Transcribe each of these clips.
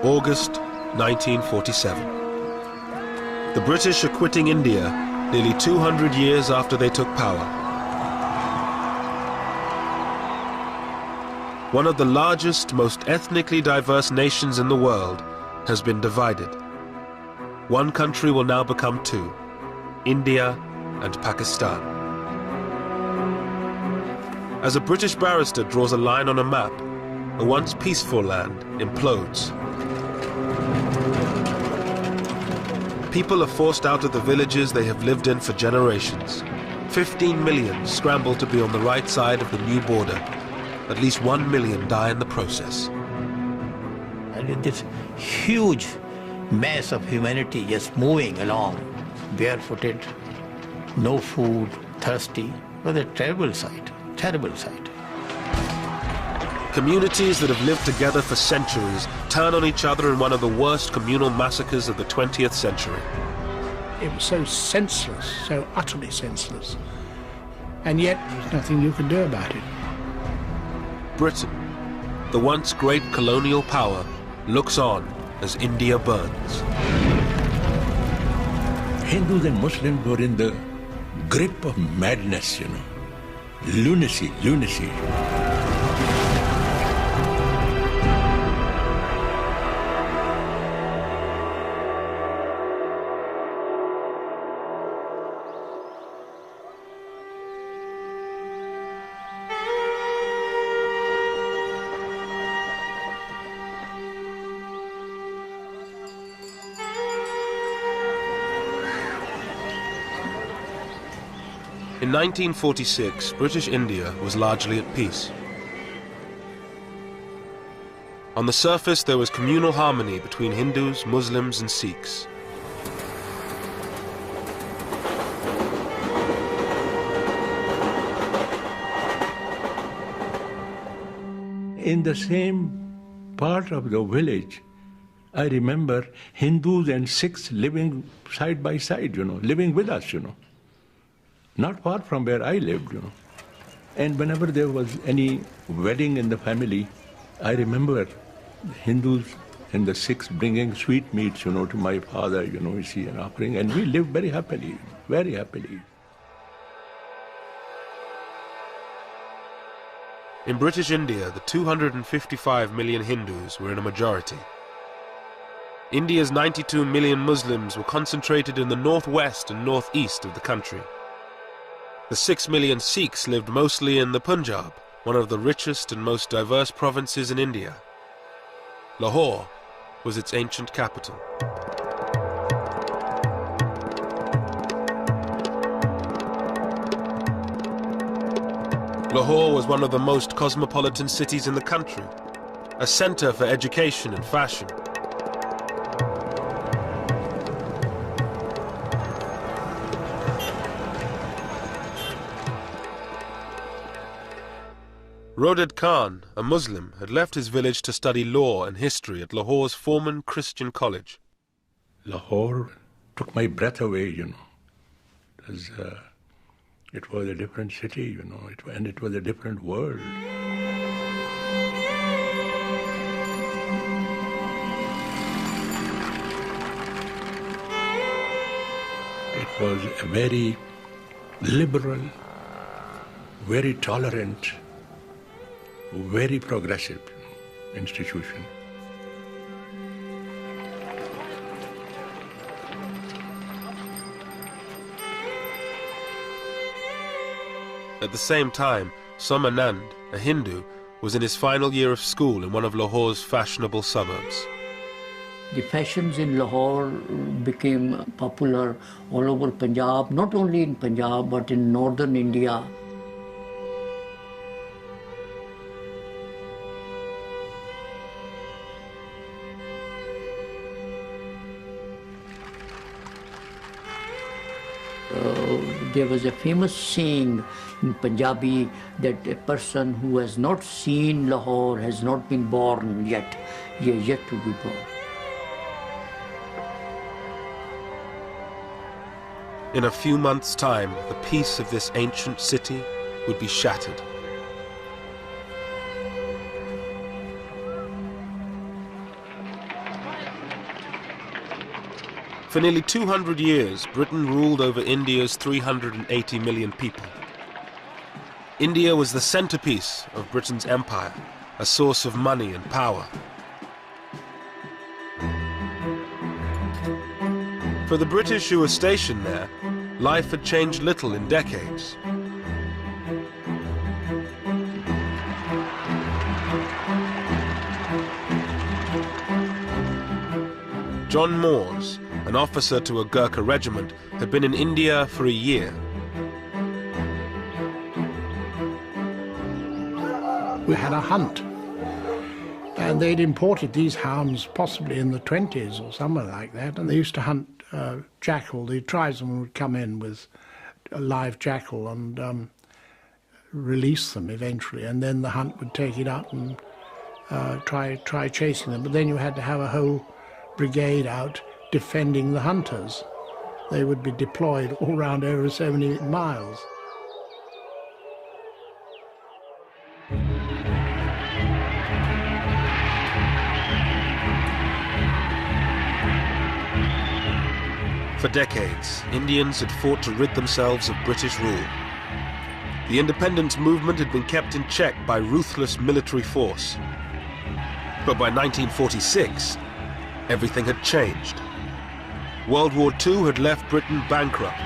August 1947. The British are quitting India nearly 200 years after they took power. One of the largest, most ethnically diverse nations in the world has been divided. One country will now become two, India and Pakistan. As a British barrister draws a line on a map, a once peaceful land implodes. People are forced out of the villages they have lived in for generations. 15 million scramble to be on the right side of the new border. At least 1 million die in the process. And this huge mass of humanity just moving along, barefooted, no food, thirsty. It was a terrible sight, terrible sight. Communities that have lived together for centuries turn on each other in one of the worst communal massacres of the 20th century. It was so senseless, so utterly senseless. And yet, there's nothing you can do about it. Britain, the once great colonial power, looks on as India burns. Hindus and Muslims were in the grip of madness, lunacy. In 1946, British India was largely at peace. On the surface, there was communal harmony between Hindus, Muslims, and Sikhs. In the same part of the village, I remember Hindus and Sikhs living side by side, living with us, Not far from where I lived, And whenever there was any wedding in the family, I remember the Hindus and the Sikhs bringing sweetmeats, to my father, and offering, and we lived very happily, very happily. In British India, the 255 million Hindus were in a majority. India's 92 million Muslims were concentrated in the northwest and northeast of the country. The 6 million Sikhs lived mostly in the Punjab, one of the richest and most diverse provinces in India. Lahore was its ancient capital. Lahore was one of the most cosmopolitan cities in the country, a center for education and fashion. Roded Khan, a Muslim, had left his village to study law and history at Lahore's Foreman Christian College. Lahore took my breath away, because it was a different city, and it was a different world. It was a very liberal, very tolerant, very progressive institution. At the same time, Somanand, a Hindu, was in his final year of school in one of Lahore's fashionable suburbs. The fashions in Lahore became popular all over Punjab, not only in Punjab but in northern India. There was a famous saying in Punjabi that a person who has not seen Lahore has not been born yet. He is yet to be born. In a few months' time, the peace of this ancient city would be shattered. For nearly 200 years, Britain ruled over India's 380 million people. India was the centerpiece of Britain's empire, a source of money and power. For the British who were stationed there, life had changed little in decades. John Moores, an officer to a Gurkha regiment, had been in India for a year. We had a hunt, and they'd imported these hounds possibly in the 20s or somewhere like that, and they used to hunt jackal. The tribesmen would come in with a live jackal and release them eventually, and then the hunt would take it up and try chasing them. But then you had to have a whole brigade out defending the hunters. They would be deployed all round over so many miles. For decades, Indians had fought to rid themselves of British rule. The independence movement had been kept in check by ruthless military force. But by 1946, everything had changed. World War II had left Britain bankrupt.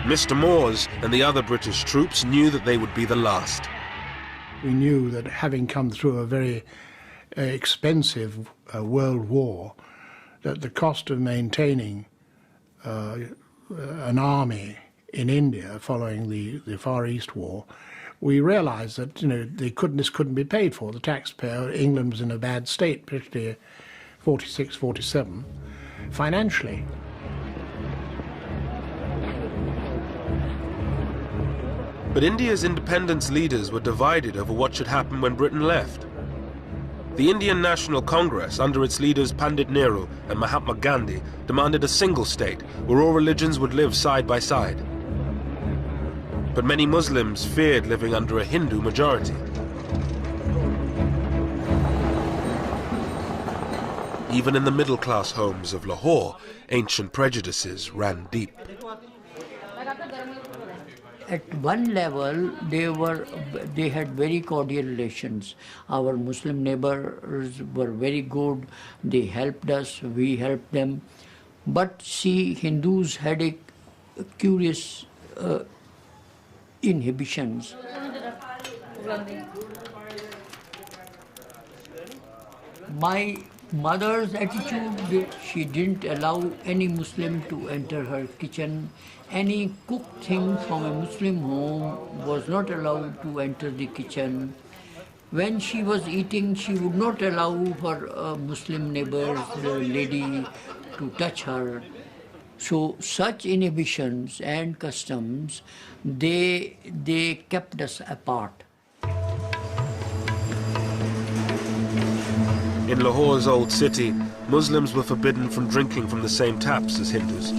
Mr. Moores and the other British troops knew that they would be the last. We knew that having come through a very expensive world war, that the cost of maintaining an army in India following the Far East War, we realized that this couldn't be paid for. The taxpayer, England was in a bad state, particularly 46, 47, financially. But India's independence leaders were divided over what should happen when Britain left. The Indian National Congress, under its leaders Pandit Nehru and Mahatma Gandhi, demanded a single state where all religions would live side by side. But many Muslims feared living under a Hindu majority. Even in the middle-class homes of Lahore, ancient prejudices ran deep. At one level, they had very cordial relations. Our Muslim neighbors were very good. They helped us, we helped them. But see, Hindus had a curious inhibitions. My mother's attitude, she didn't allow any Muslim to enter her kitchen. Any cooked thing from a Muslim home was not allowed to enter the kitchen. When she was eating, she would not allow her Muslim neighbors, the lady, to touch her. So such inhibitions and customs, they kept us apart. In Lahore's old city, Muslims were forbidden from drinking from the same taps as Hindus.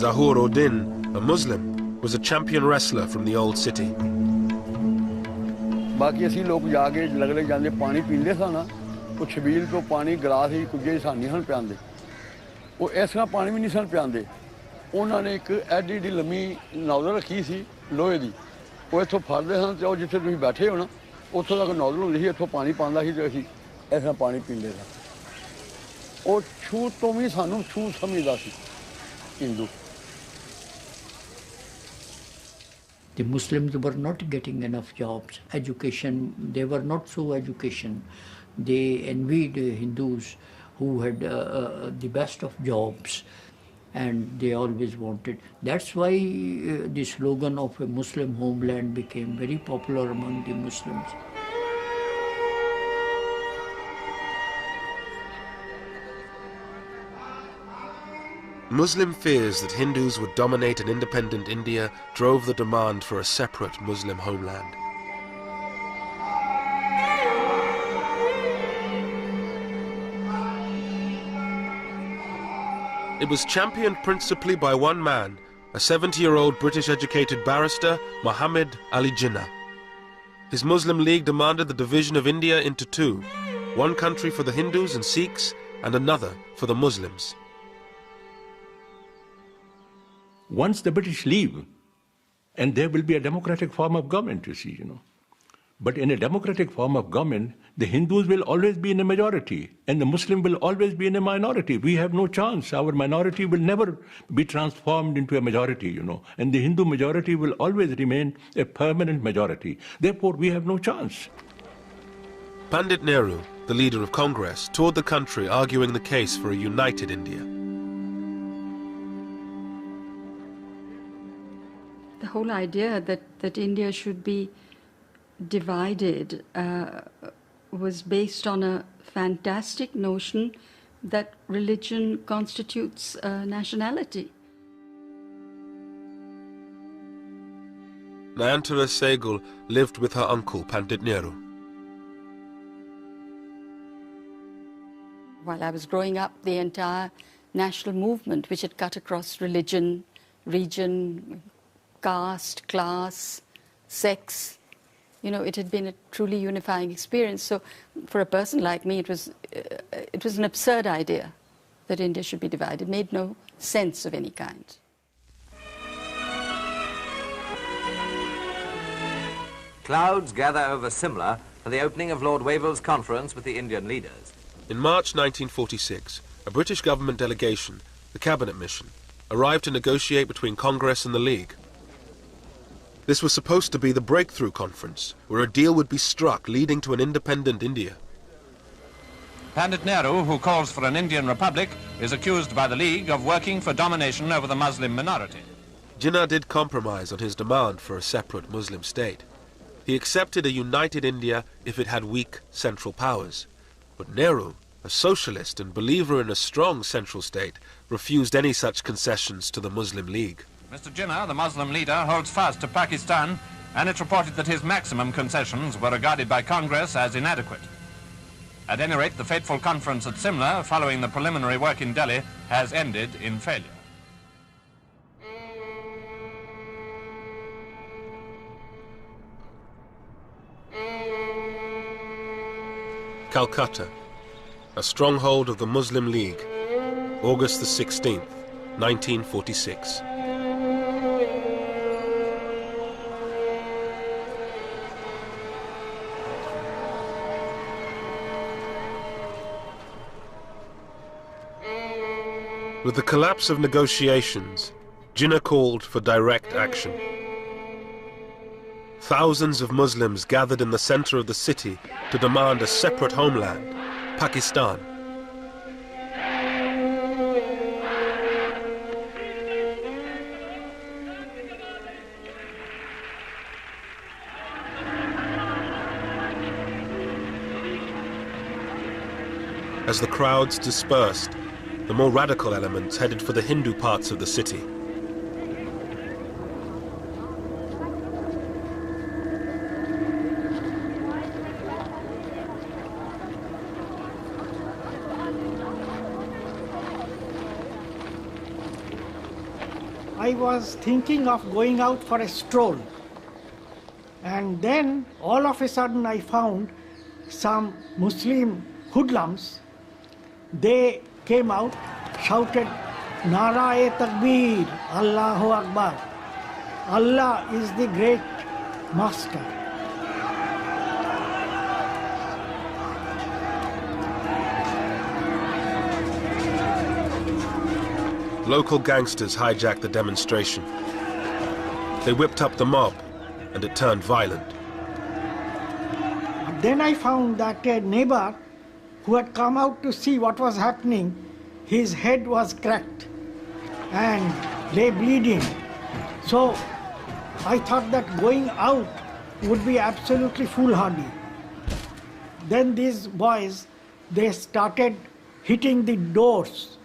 Zahur Uddin, a Muslim, was a champion wrestler from the old city. बाकी असी लोग जाके लगले जांदे पानी पींदे सा ना वो छबील तो पानी गिलास ही कुझे सानी हन पियांदे वो ऐसा पानी भी नहीं सन पियांदे उन्होंने एक एडी डी लम्मी नौजल रखी सी लोहे दी वो इत्थों फड़दे सन ते जिथे तुसीं बैठे हो ना उत्थों तक नौजल हुंदी सी इत्थों पानी पांदा सी ते असीं ऐसा पानी पींदे सा वो छूत तो भी सानूं छूत समझदा सी Hindu. The Muslims were not getting enough jobs, education, they were not so educated. They envied Hindus who had the best of jobs, and they always wanted. That's why the slogan of a Muslim homeland became very popular among the Muslims. Muslim fears that Hindus would dominate an independent India drove the demand for a separate Muslim homeland. It was championed principally by one man, a 70-year-old British-educated barrister, Muhammad Ali Jinnah. His Muslim League demanded the division of India into two, one country for the Hindus and Sikhs and another for the Muslims. Once the British leave, and there will be a democratic form of government, you see, But in a democratic form of government, the Hindus will always be in a majority, and the Muslim will always be in a minority. We have no chance. Our minority will never be transformed into a majority, and the Hindu majority will always remain a permanent majority. Therefore, we have no chance. Pandit Nehru, the leader of Congress, toured the country arguing the case for a united India. The whole idea that India should be divided was based on a fantastic notion that religion constitutes nationality. Nayantara Sehgal lived with her uncle, Pandit Nehru. While I was growing up, the entire national movement, which had cut across religion, region, caste, class, sex, it had been a truly unifying experience. So for a person like me, it was an absurd idea that India should be divided. It made no sense of any kind. Clouds gather over Simla for the opening of Lord Wavell's conference with the Indian leaders. In March 1946, a British government delegation, the Cabinet Mission, arrived to negotiate between Congress and the League. This was supposed to be the breakthrough conference, where a deal would be struck leading to an independent India. Pandit Nehru, who calls for an Indian republic, is accused by the League of working for domination over the Muslim minority. Jinnah did compromise on his demand for a separate Muslim state. He accepted a united India if it had weak central powers. But Nehru, a socialist and believer in a strong central state, refused any such concessions to the Muslim League. Mr. Jinnah, the Muslim leader, holds fast to Pakistan, and it's reported that his maximum concessions were regarded by Congress as inadequate. At any rate, the fateful conference at Simla, following the preliminary work in Delhi, has ended in failure. Calcutta, a stronghold of the Muslim League, August the 16th, 1946. With the collapse of negotiations, Jinnah called for direct action. Thousands of Muslims gathered in the center of the city to demand a separate homeland, Pakistan. As the crowds dispersed, the more radical elements headed for the Hindu parts of the city. I was thinking of going out for a stroll, and then all of a sudden I found some Muslim hoodlums. They came out, shouted, Nara-e-Takbir, Allahu Akbar. Allah is the great master. Local gangsters hijacked the demonstration. They whipped up the mob, and it turned violent. Then I found that a neighbor who had come out to see what was happening, his head was cracked and lay bleeding. So I thought that going out would be absolutely foolhardy. Then these boys, they started hitting the doors,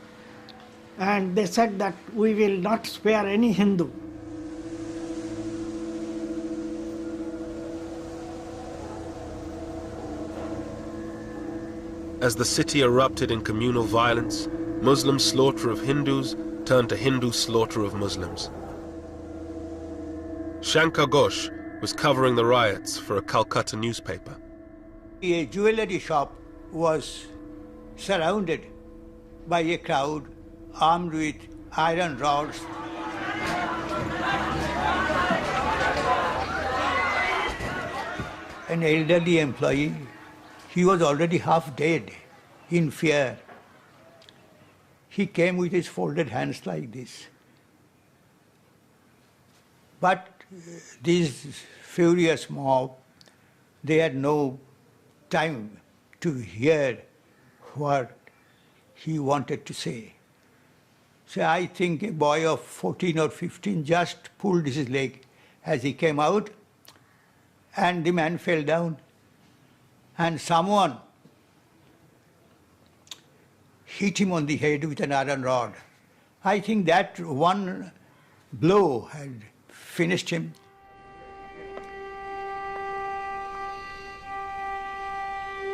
and they said that we will not spare any Hindu. As the city erupted in communal violence, Muslim slaughter of Hindus turned to Hindu slaughter of Muslims. Shankar Ghosh was was covering the riots for a Calcutta newspaper. A jewellery shop was surrounded by a crowd armed with iron rods. An elderly employee, he was already half dead in fear. He came with his folded hands like this. But this furious mob, they had no time to hear what he wanted to say. So I think a boy of 14 or 15 just pulled his leg as he came out, and the man fell down. And someone hit him on the head with an iron rod. I think that one blow had finished him.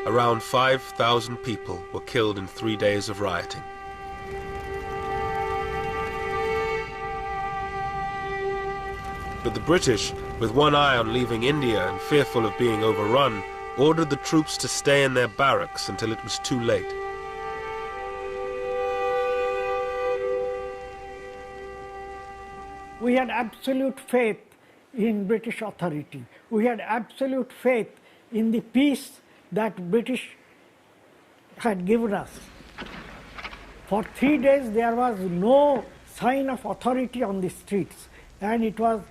Around 5,000 people were killed in 3 days of rioting. But the British, with one eye on leaving India and fearful of being overrun, ordered the troops to stay in their barracks until it was too late. We had absolute faith in British authority. We had absolute faith in the peace that British had given us. For 3 days there was no sign of authority on the streets, and it was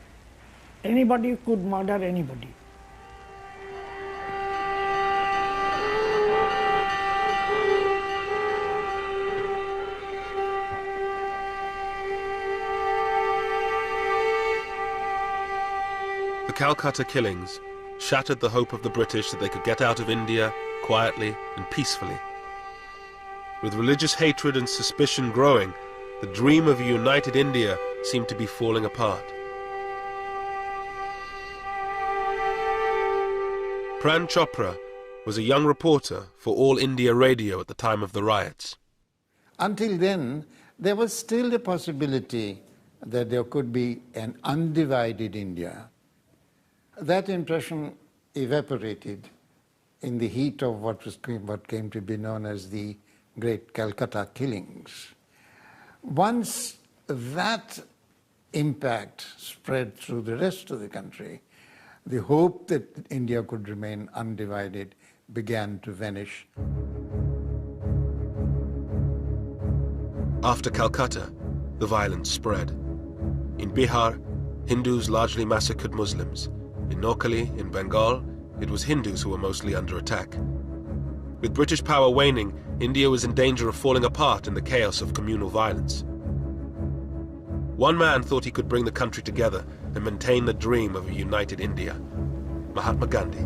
anybody could murder anybody. The Calcutta killings shattered the hope of the British that they could get out of India quietly and peacefully. With religious hatred and suspicion growing, the dream of a united India seemed to be falling apart. Pran Chopra was a young reporter for All India Radio at the time of the riots. Until then, there was still a possibility that there could be an undivided India. That impression evaporated in the heat of what came to be known as the Great Calcutta Killings. Once that impact spread through the rest of the country, the hope that India could remain undivided began to vanish. After Calcutta, the violence spread. In Bihar, Hindus largely massacred Muslims. In Noakhali, in Bengal, it was Hindus who were mostly under attack. With British power waning, India was in danger of falling apart in the chaos of communal violence. One man thought he could bring the country together and maintain the dream of a united India: Mahatma Gandhi.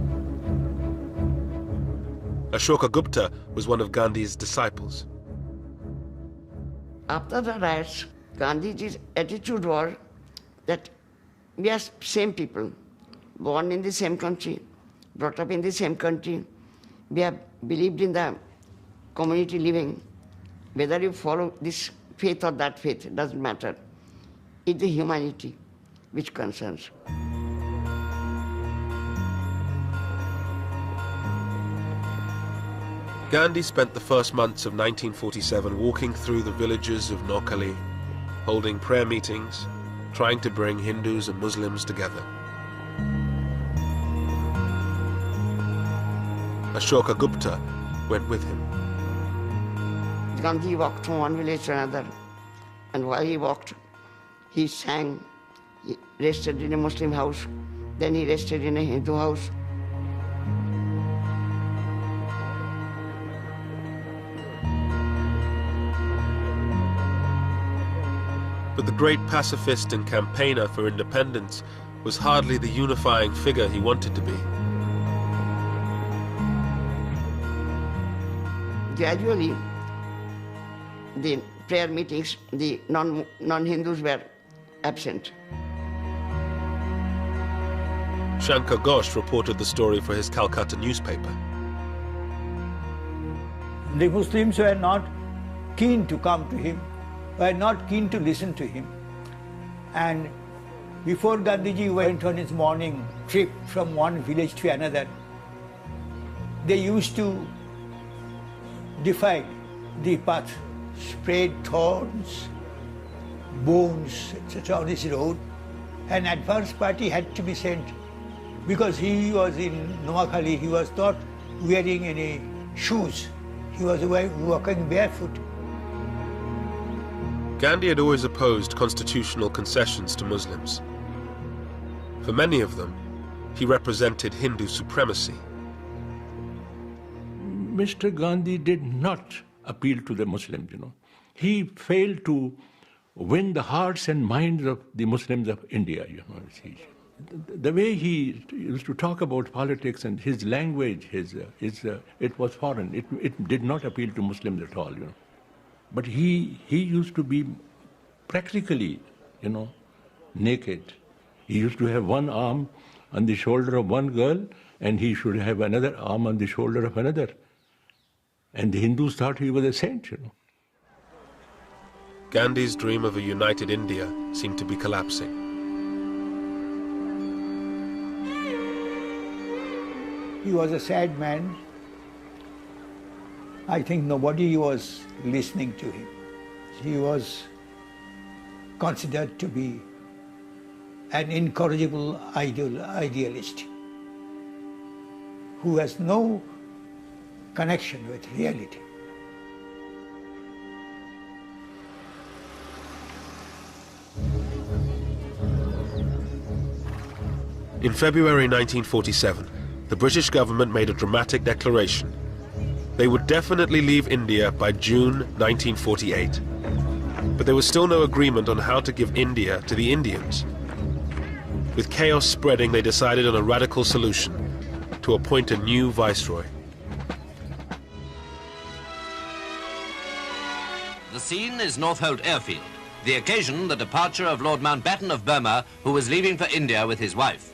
Ashoka Gupta was one of Gandhi's disciples. After the riots, Gandhiji's attitude was that we are same people, born in the same country, brought up in the same country. We have believed in the community living. Whether you follow this faith or that faith, it doesn't matter. It's the humanity which concerns. Gandhi spent the first months of 1947 walking through the villages of Noakhali, holding prayer meetings, trying to bring Hindus and Muslims together. Ashoka Gupta went with him. Gandhi walked from one village to another, and while he walked, he sang. He rested in a Muslim house, then he rested in a Hindu house. But the great pacifist and campaigner for independence was hardly the unifying figure he wanted to be. Gradually, the prayer meetings, the non-Hindus were absent. Shankar Ghosh reported the story for his Calcutta newspaper. The Muslims were not keen to come to him, were not keen to listen to him. And before Gandhiji went on his morning trip from one village to another, they used to divide the path, spread thorns, bones, etc. on this road. An advance party had to be sent because he was in Noakhali, he was not wearing any shoes. He was walking barefoot. Gandhi had always opposed constitutional concessions to Muslims. For many of them, he represented Hindu supremacy. Mr. Gandhi did not appeal to the Muslims, you know. He failed to win the hearts and minds of the Muslims of India, you know. The way he used to talk about politics and his language, it was foreign. It did not appeal to Muslims at all, you know. But he used to be practically, you know, naked. He used to have one arm on the shoulder of one girl, and he should have another arm on the shoulder of another. And the Hindus thought he was a saint, you know. Gandhi's dream of a united India seemed to be collapsing. He was a sad man. I think nobody was listening to him. He was considered to be an incorrigible idealist who has no connection with reality. In February 1947, the British government made a dramatic declaration. They would definitely leave India by June 1948. But there was still no agreement on how to give India to the Indians. With chaos spreading, they decided on a radical solution: to appoint a new viceroy. The scene is Northolt Airfield. The occasion, the departure of Lord Mountbatten of Burma, who was leaving for India with his wife.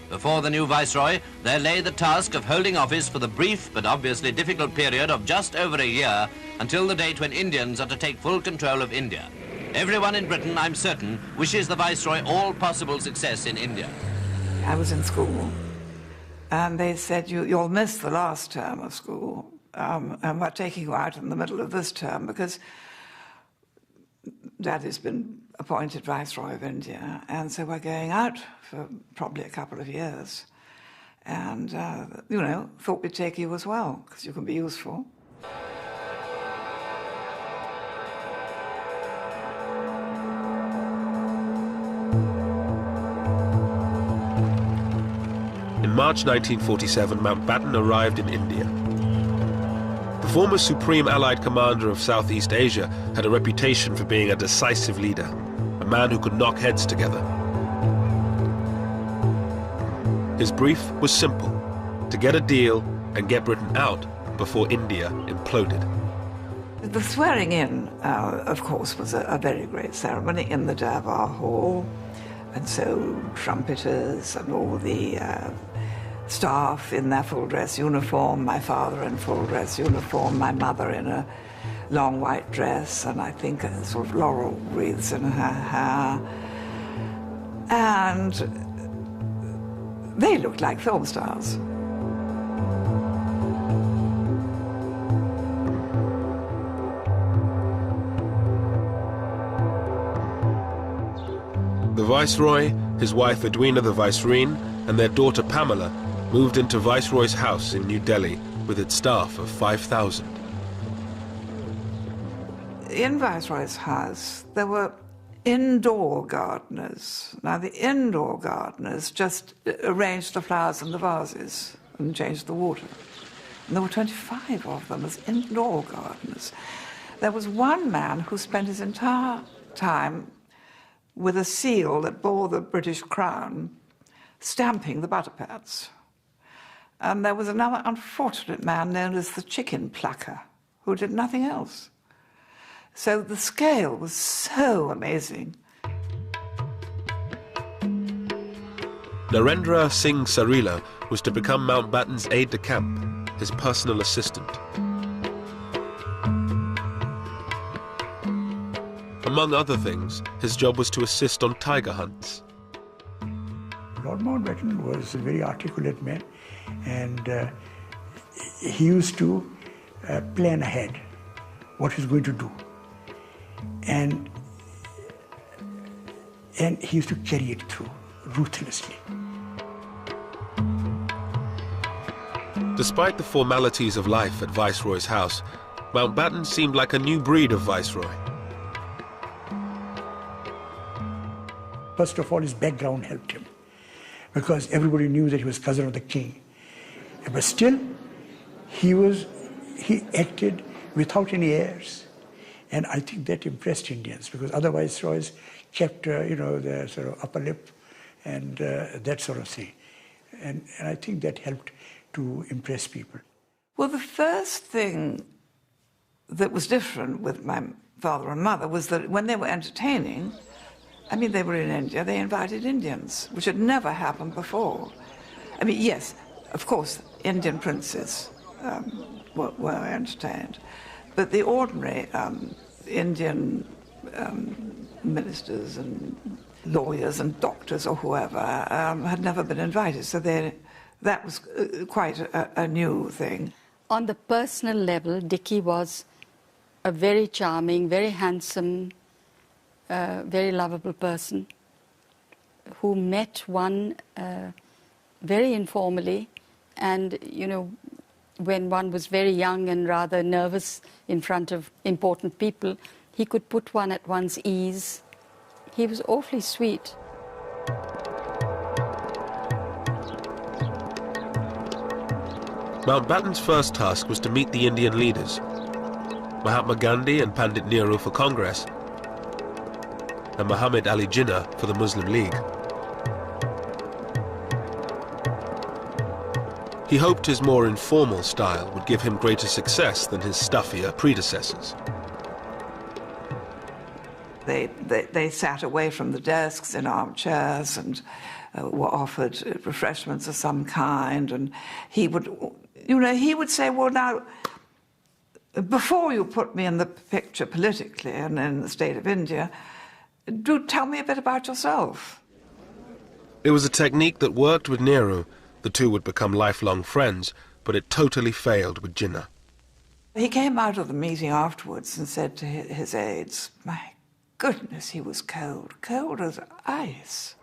Before the new viceroy, there lay the task of holding office for the brief but obviously difficult period of just over a year until the date when Indians are to take full control of India. Everyone in Britain, I'm certain, wishes the viceroy all possible success in India. I was in school, and they said, you'll miss the last term of school, and we're taking you out in the middle of this term because Daddy's been appointed Viceroy of India, and so we're going out for probably a couple of years. And, you know, thought we'd take you as well, because you can be useful. In March 1947, Mountbatten arrived in India. The former Supreme Allied Commander of Southeast Asia had a reputation for being a decisive leader, a man who could knock heads together. His brief was simple: to get a deal and get Britain out before India imploded. The swearing in, of course, was a very great ceremony in the Durbar Hall, and so trumpeters and all the staff in their full dress uniform, my father in full dress uniform, my mother in a long white dress, and I think a sort of laurel wreaths in her hair. And they looked like film stars. The Viceroy, his wife Edwina the Vicereine, and their daughter Pamela moved into Viceroy's house in New Delhi with its staff of 5,000. In Viceroy's house, there were indoor gardeners. Now, the indoor gardeners just arranged the flowers in the vases and changed the water. And there were 25 of them as indoor gardeners. There was one man who spent his entire time with a seal that bore the British crown, stamping the butter pads. And there was another unfortunate man known as the chicken plucker, who did nothing else. So the scale was so amazing. Narendra Singh Sarila was to become Mountbatten's aide-de-camp, his personal assistant. Among other things, his job was to assist on tiger hunts. Lord Mountbatten was a very articulate man, and he used to plan ahead what he's going to do. And he used to carry it through ruthlessly. Despite the formalities of life at Viceroy's house, Mountbatten seemed like a new breed of Viceroy. First of all, his background helped him, because everybody knew that he was cousin of the king. But still, he acted without any airs. And I think that impressed Indians, because other Viceroys kept, their sort of upper lip and that sort of thing. And I think that helped to impress people. Well, the first thing that was different with my father and mother was that when they were entertaining, I mean, they were in India, they invited Indians, which had never happened before. I mean, yes, of course, Indian princes were entertained, but the ordinary Indian ministers and lawyers and doctors or whoever had never been invited, so that was quite a new thing. On the personal level, Dickie was a very charming, very handsome, very lovable person who met one very informally, and, when one was very young and rather nervous in front of important people, he could put one at one's ease. He was awfully sweet. Mountbatten's first task was to meet the Indian leaders, Mahatma Gandhi and Pandit Nehru for Congress, and Muhammad Ali Jinnah for the Muslim League. He hoped his more informal style would give him greater success than his stuffier predecessors. They sat away from the desks in armchairs and were offered refreshments of some kind, and he would say, well, now, before you put me in the picture politically and in the state of India, do tell me a bit about yourself. It was a technique that worked with Nehru. The two would become lifelong friends, but it totally failed with Jinnah. He came out of the meeting afterwards and said to his aides, my goodness, he was cold as ice.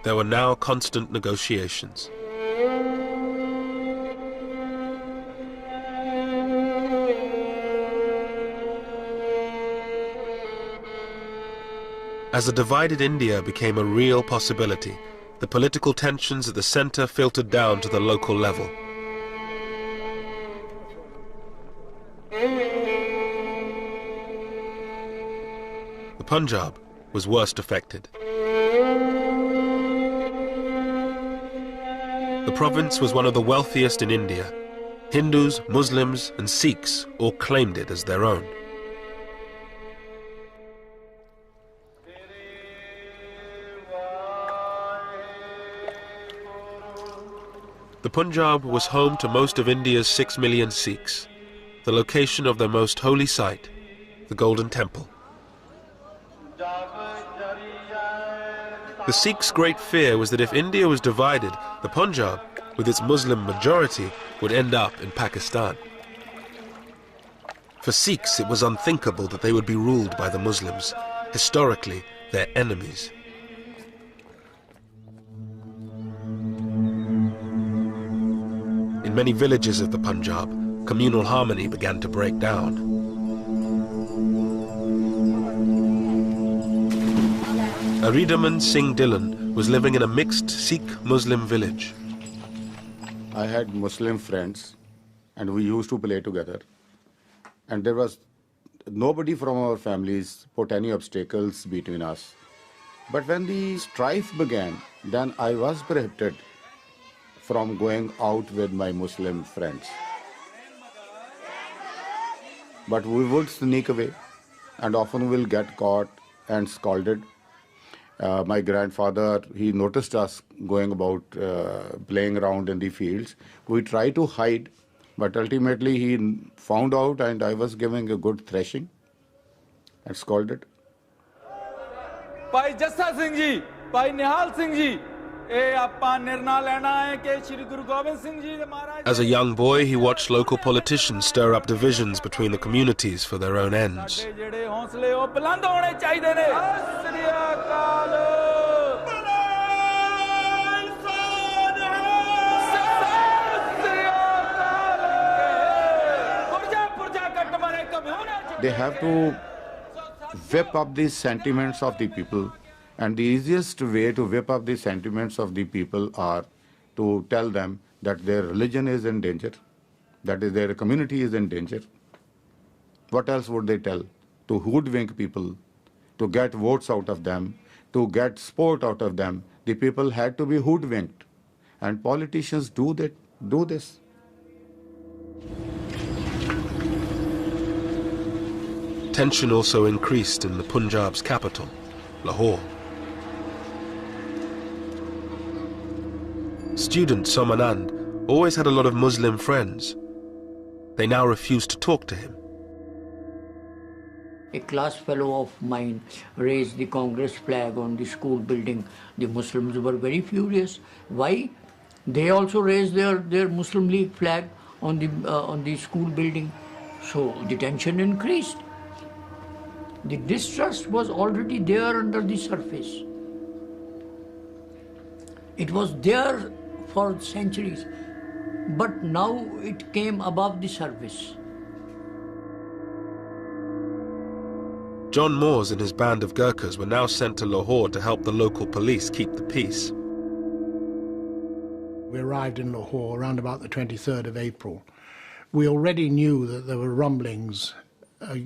There were now constant negotiations. As a divided India became a real possibility, the political tensions at the centre filtered down to the local level. The Punjab was worst affected. The province was one of the wealthiest in India. Hindus, Muslims and Sikhs all claimed it as their own. The Punjab was home to most of India's 6 million Sikhs, the location of their most holy site, the Golden Temple. The Sikhs' great fear was that if India was divided, the Punjab, with its Muslim majority, would end up in Pakistan. For Sikhs, it was unthinkable that they would be ruled by the Muslims, historically their enemies. In many villages of the Punjab, communal harmony began to break down. Aridaman Singh Dillon was living in a mixed Sikh-Muslim village. I had Muslim friends and we used to play together. And there was nobody from our families put any obstacles between us. But when the strife began, then I was prohibited from going out with my Muslim friends. But we would sneak away and often will get caught and scolded. My grandfather, he noticed us going about playing around in the fields. We tried to hide, But ultimately he found out, and I was giving a good thrashing and scolded. Bhai Jassa Singh ji, Bhai Nihal Singh ji, As a young boy, he watched local politicians stir up divisions between the communities for their own ends. They have to whip up the sentiments of the people, and the easiest way to whip up the sentiments of the people are to tell them that their religion is in danger, that is, their community is in danger. What else would they tell? To hoodwink people, to get votes out of them, to get support out of them. The people had to be hoodwinked, and politicians do this. Tension also increased in the Punjab's capital, Lahore. Student Somanand always had a lot of Muslim friends. They now refused to talk to him. A class fellow of mine raised the Congress flag on the school building. The Muslims were very furious. Why? They also raised their Muslim League flag on the school building. So the tension increased. The distrust was already there under the surface. It was there for centuries, but now it came above the surface. John Moores and his band of Gurkhas were now sent to Lahore to help the local police keep the peace. We arrived in Lahore around about the 23rd of April. We already knew that there were rumblings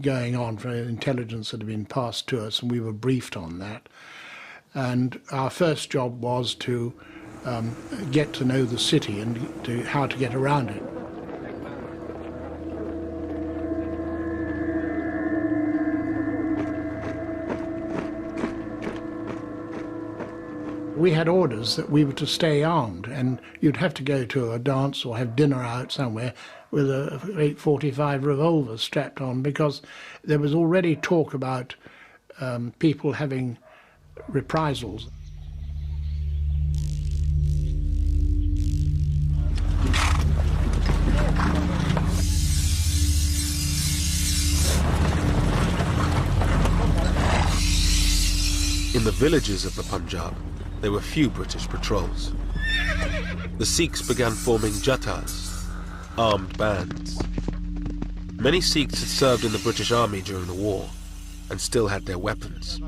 going on for intelligence that had been passed to us, and we were briefed on that. And our first job was to get to know the city and how to get around it. We had orders that we were to stay armed, and you'd have to go to a dance or have dinner out somewhere with a 845 revolver strapped on, because there was already talk about people having reprisals. In the villages of the Punjab, there were few British patrols. The Sikhs began forming jathas, armed bands. Many Sikhs had served in the British Army during the war and still had their weapons.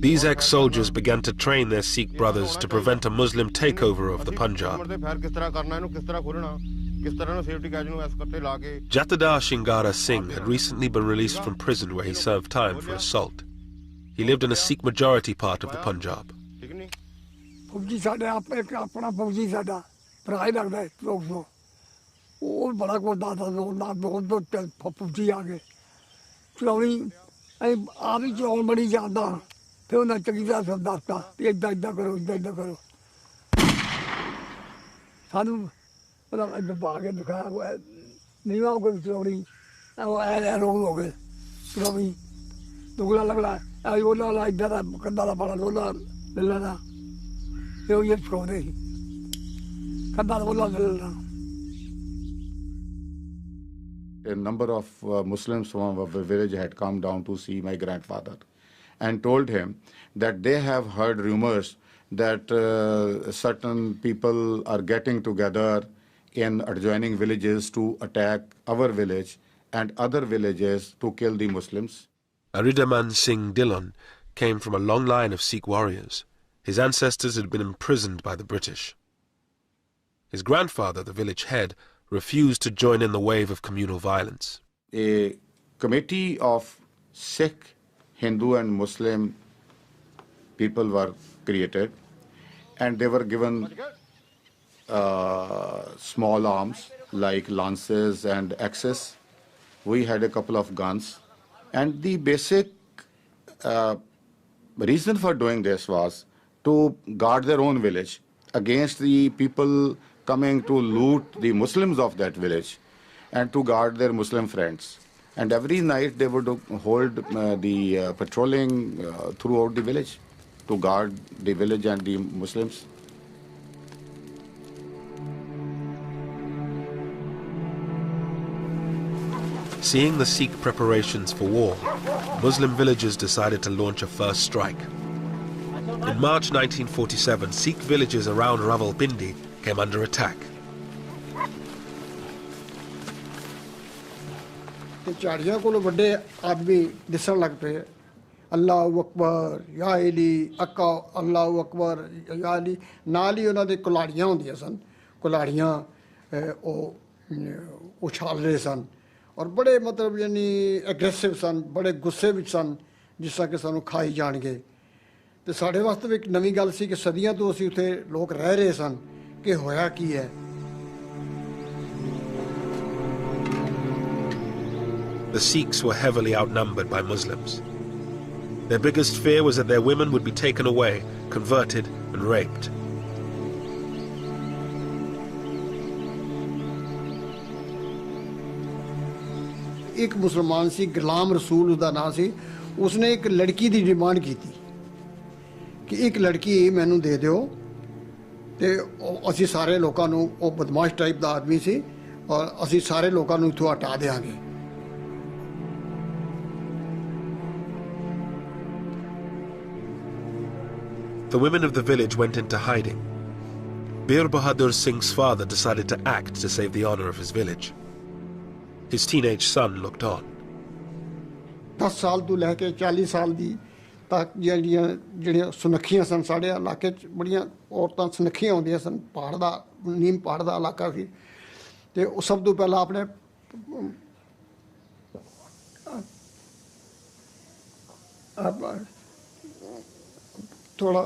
These ex-soldiers began to train their Sikh brothers to prevent a Muslim takeover of the Punjab. Jatadar Shingara Singh had recently been released from prison where he served time for assault. He lived in a Sikh majority part of the Punjab. A number of Muslims from our village had come down to see my grandfather and told him that they have heard rumors that certain people are getting together in adjoining villages to attack our village and other villages to kill the Muslims. Aridaman Singh Dillon came from a long line of Sikh warriors. His ancestors had been imprisoned by the British. His grandfather, the village head, refused to join in the wave of communal violence. A committee of Sikh, Hindu and Muslim people were created, and they were given small arms like lances and axes. We had a couple of guns, and the basic reason for doing this was to guard their own village against the people coming to loot the Muslims of that village and to guard their Muslim friends. And every night they would hold the patrolling throughout the village to guard the village and the Muslims. Seeing the Sikh preparations for war, Muslim villagers decided to launch a first strike. In March 1947, Sikh villages around Rawalpindi came under attack. ਝਾੜੀਆਂ ਕੋਲ ਵੱਡੇ ਆਦਮੀ ਦਿਸਣ ਲੱਗ ਪਏ ਅੱਲਾਹੁ ਅਕਬਰ ਯਾ ਅਲੀ ਅੱਕਾ ਅੱਲਾਹੁ ਅਕਬਰ ਯਾ ਅਲੀ ਨਾਲ ਹੀ ਉਹਨਾਂ ਦੇ ਕੁਲਾੜੀਆਂ ਹੁੰਦੀਆਂ ਸਨ ਕੁਲਾੜੀਆਂ ਉਹ ਉਛਾਲ ਰਹੇ ਸਨ ਔਰ ਬੜੇ ਮਤਲਬ ਯਾਨੀ ਐਗਰੈਸਿਵ ਸਨ ਬੜੇ ਗੁੱਸੇ ਵਿੱਚ ਸਨ ਜਿਸ ਤਰ੍ਹਾਂ ਕਿ ਸਾਨੂੰ ਖਾਈ ਜਾਣਗੇ ਤੇ ਸਾਡੇ ਵਾਸਤੇ ਵੀ ਇੱਕ ਨਵੀਂ ਗੱਲ ਸੀ ਕਿ ਸਦੀਆਂ ਤੋਂ ਅਸੀਂ ਉੱਥੇ ਲੋਕ ਰਹਿ ਰਹੇ ਸਨ ਕਿ ਹੋਇਆ ਕੀ ਹੈ The Sikhs were heavily outnumbered by Muslims. Their biggest fear was that their women would be taken away, converted and raped. एक मुसलमान सी गुलाम रसूल उसका नाम सी उसने एक लड़की की डिमांड की थी कि एक लड़की मैनू दे दिओ ते असी सारे लोगों नू वो बदमाश टाइप का आदमी सी और असी सारे लोगों नू इत्थों हटा देंगे The women of the village went into hiding. Bir Bahadur Singh's father decided to act to save the honor of his village. His teenage son looked on. 10 ਸਾਲ ਤੋਂ ਲੈ ਕੇ 40 ਸਾਲ ਦੀ ਤੱਕ ਜਿਹੜੀਆਂ ਸੁਨੱਖੀਆਂ ਸਨ ਸਾਡੇ ਇਲਾਕੇ 'ਚ ਬੜੀਆਂ ਔਰਤਾਂ ਸੁਨੱਖੀਆਂ ਹੁੰਦੀਆਂ ਸਨ ਪਹਾੜ ਦਾ ਨੀਮ ਪਹਾੜ ਦਾ ਇਲਾਕਾ ਸੀ ਤੇ ਉਹ ਸਭ ਤੋਂ ਪਹਿਲਾਂ ਆਪਣੇ थोड़ा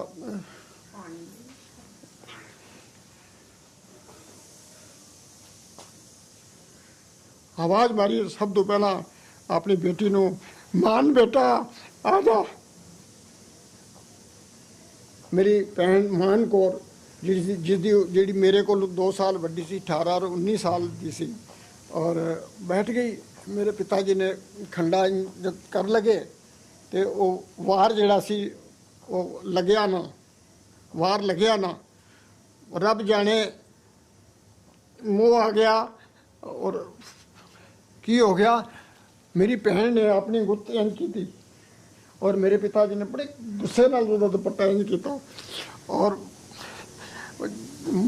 आवाज मारी सब तो पहला अपनी बेटी नू मान बेटा आ जा मेरी भैन मान कौर जी मेरे को 2 साल वड्डी सी 18 और 19 साल की सी और बैठ गई मेरे पिताजी ने खंडा जब कर लगे तो वो वार जड़ा सी वो लग्या ना वार लग्या ना रब जाने मुँह आ गया और की हो गया मेरी भैन ने अपनी गुत्त इंज की थी और मेरे पिताजी ने बड़े गुस्से नाल उसदा दुपट्टा इंज किया और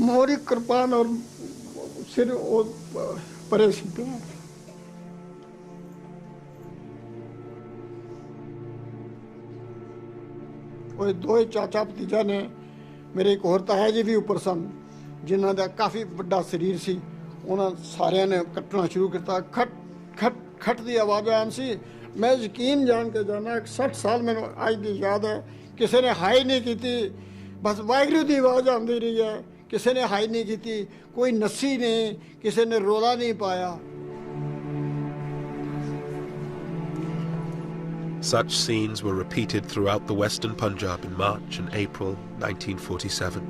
मोरी कृपान और सिर वो परे सी पे वो दो चाचा भतीजा ने मेरे एक होर ताया जी भी उपर सन जिन्हों का काफ़ी बड़ा शरीर सी उन्होंने सारिया ने कट्टना शुरू किया खट खट खट की आवाज़ आन सी मैं यकीन जान के जाना 60 साल मैंने अज की याद है किसी ने हाई नहीं की बस वाहिगुरू की आवाज़ आती रही है किसी ने हाई नहीं की कोई नस्सी नहीं किसी ने रोला नहीं पाया Such scenes were repeated throughout the Western Punjab in March and April 1947.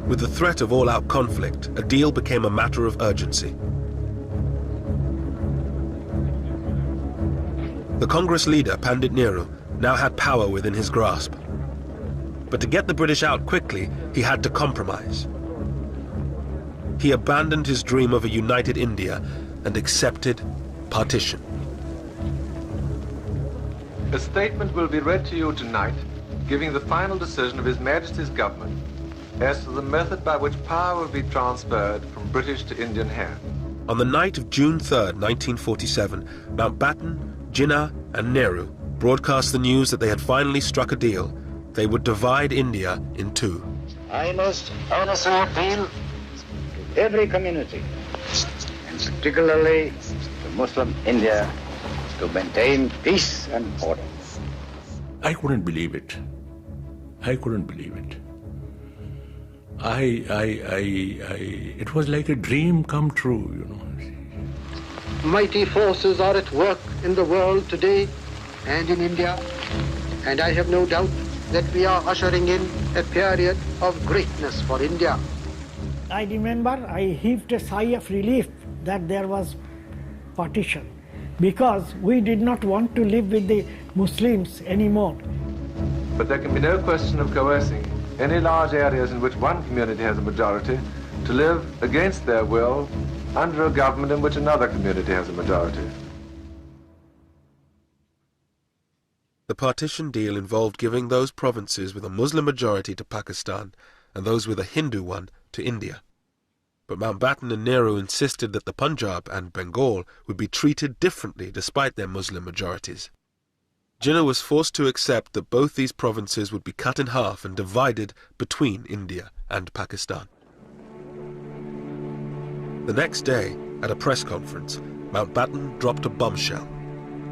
With the threat of all-out conflict, a deal became a matter of urgency. The Congress leader, Pandit Nehru, now had power within his grasp. But to get the British out quickly, he had to compromise. He abandoned his dream of a united India and accepted partition. A statement will be read to you tonight, giving the final decision of His Majesty's government as to the method by which power will be transferred from British to Indian hands. On the night of June 3rd, 1947, Mountbatten, Jinnah and Nehru broadcast the news that they had finally struck a deal. They would divide India in two. I must honestly appeal to every community, and particularly to Muslim India, to maintain peace and order. I couldn't believe it. I couldn't believe it. It was like a dream come true, you know. mighty forces are at work in the world today and in India, and I have no doubt that we are ushering in a period of greatness for India. I remember I heaved a sigh of relief that there was partition, because we did not want to live with the Muslims anymore. But there can be no question of coercing any large areas in which one community has a majority to live against their will under a government in which another community has a majority. The partition deal involved giving those provinces with a Muslim majority to Pakistan and those with a Hindu one to India. But Mountbatten and Nehru insisted that the Punjab and Bengal would be treated differently despite their Muslim majorities. Jinnah was forced to accept that both these provinces would be cut in half and divided between India and Pakistan. The next day, at a press conference, Mountbatten dropped a bombshell.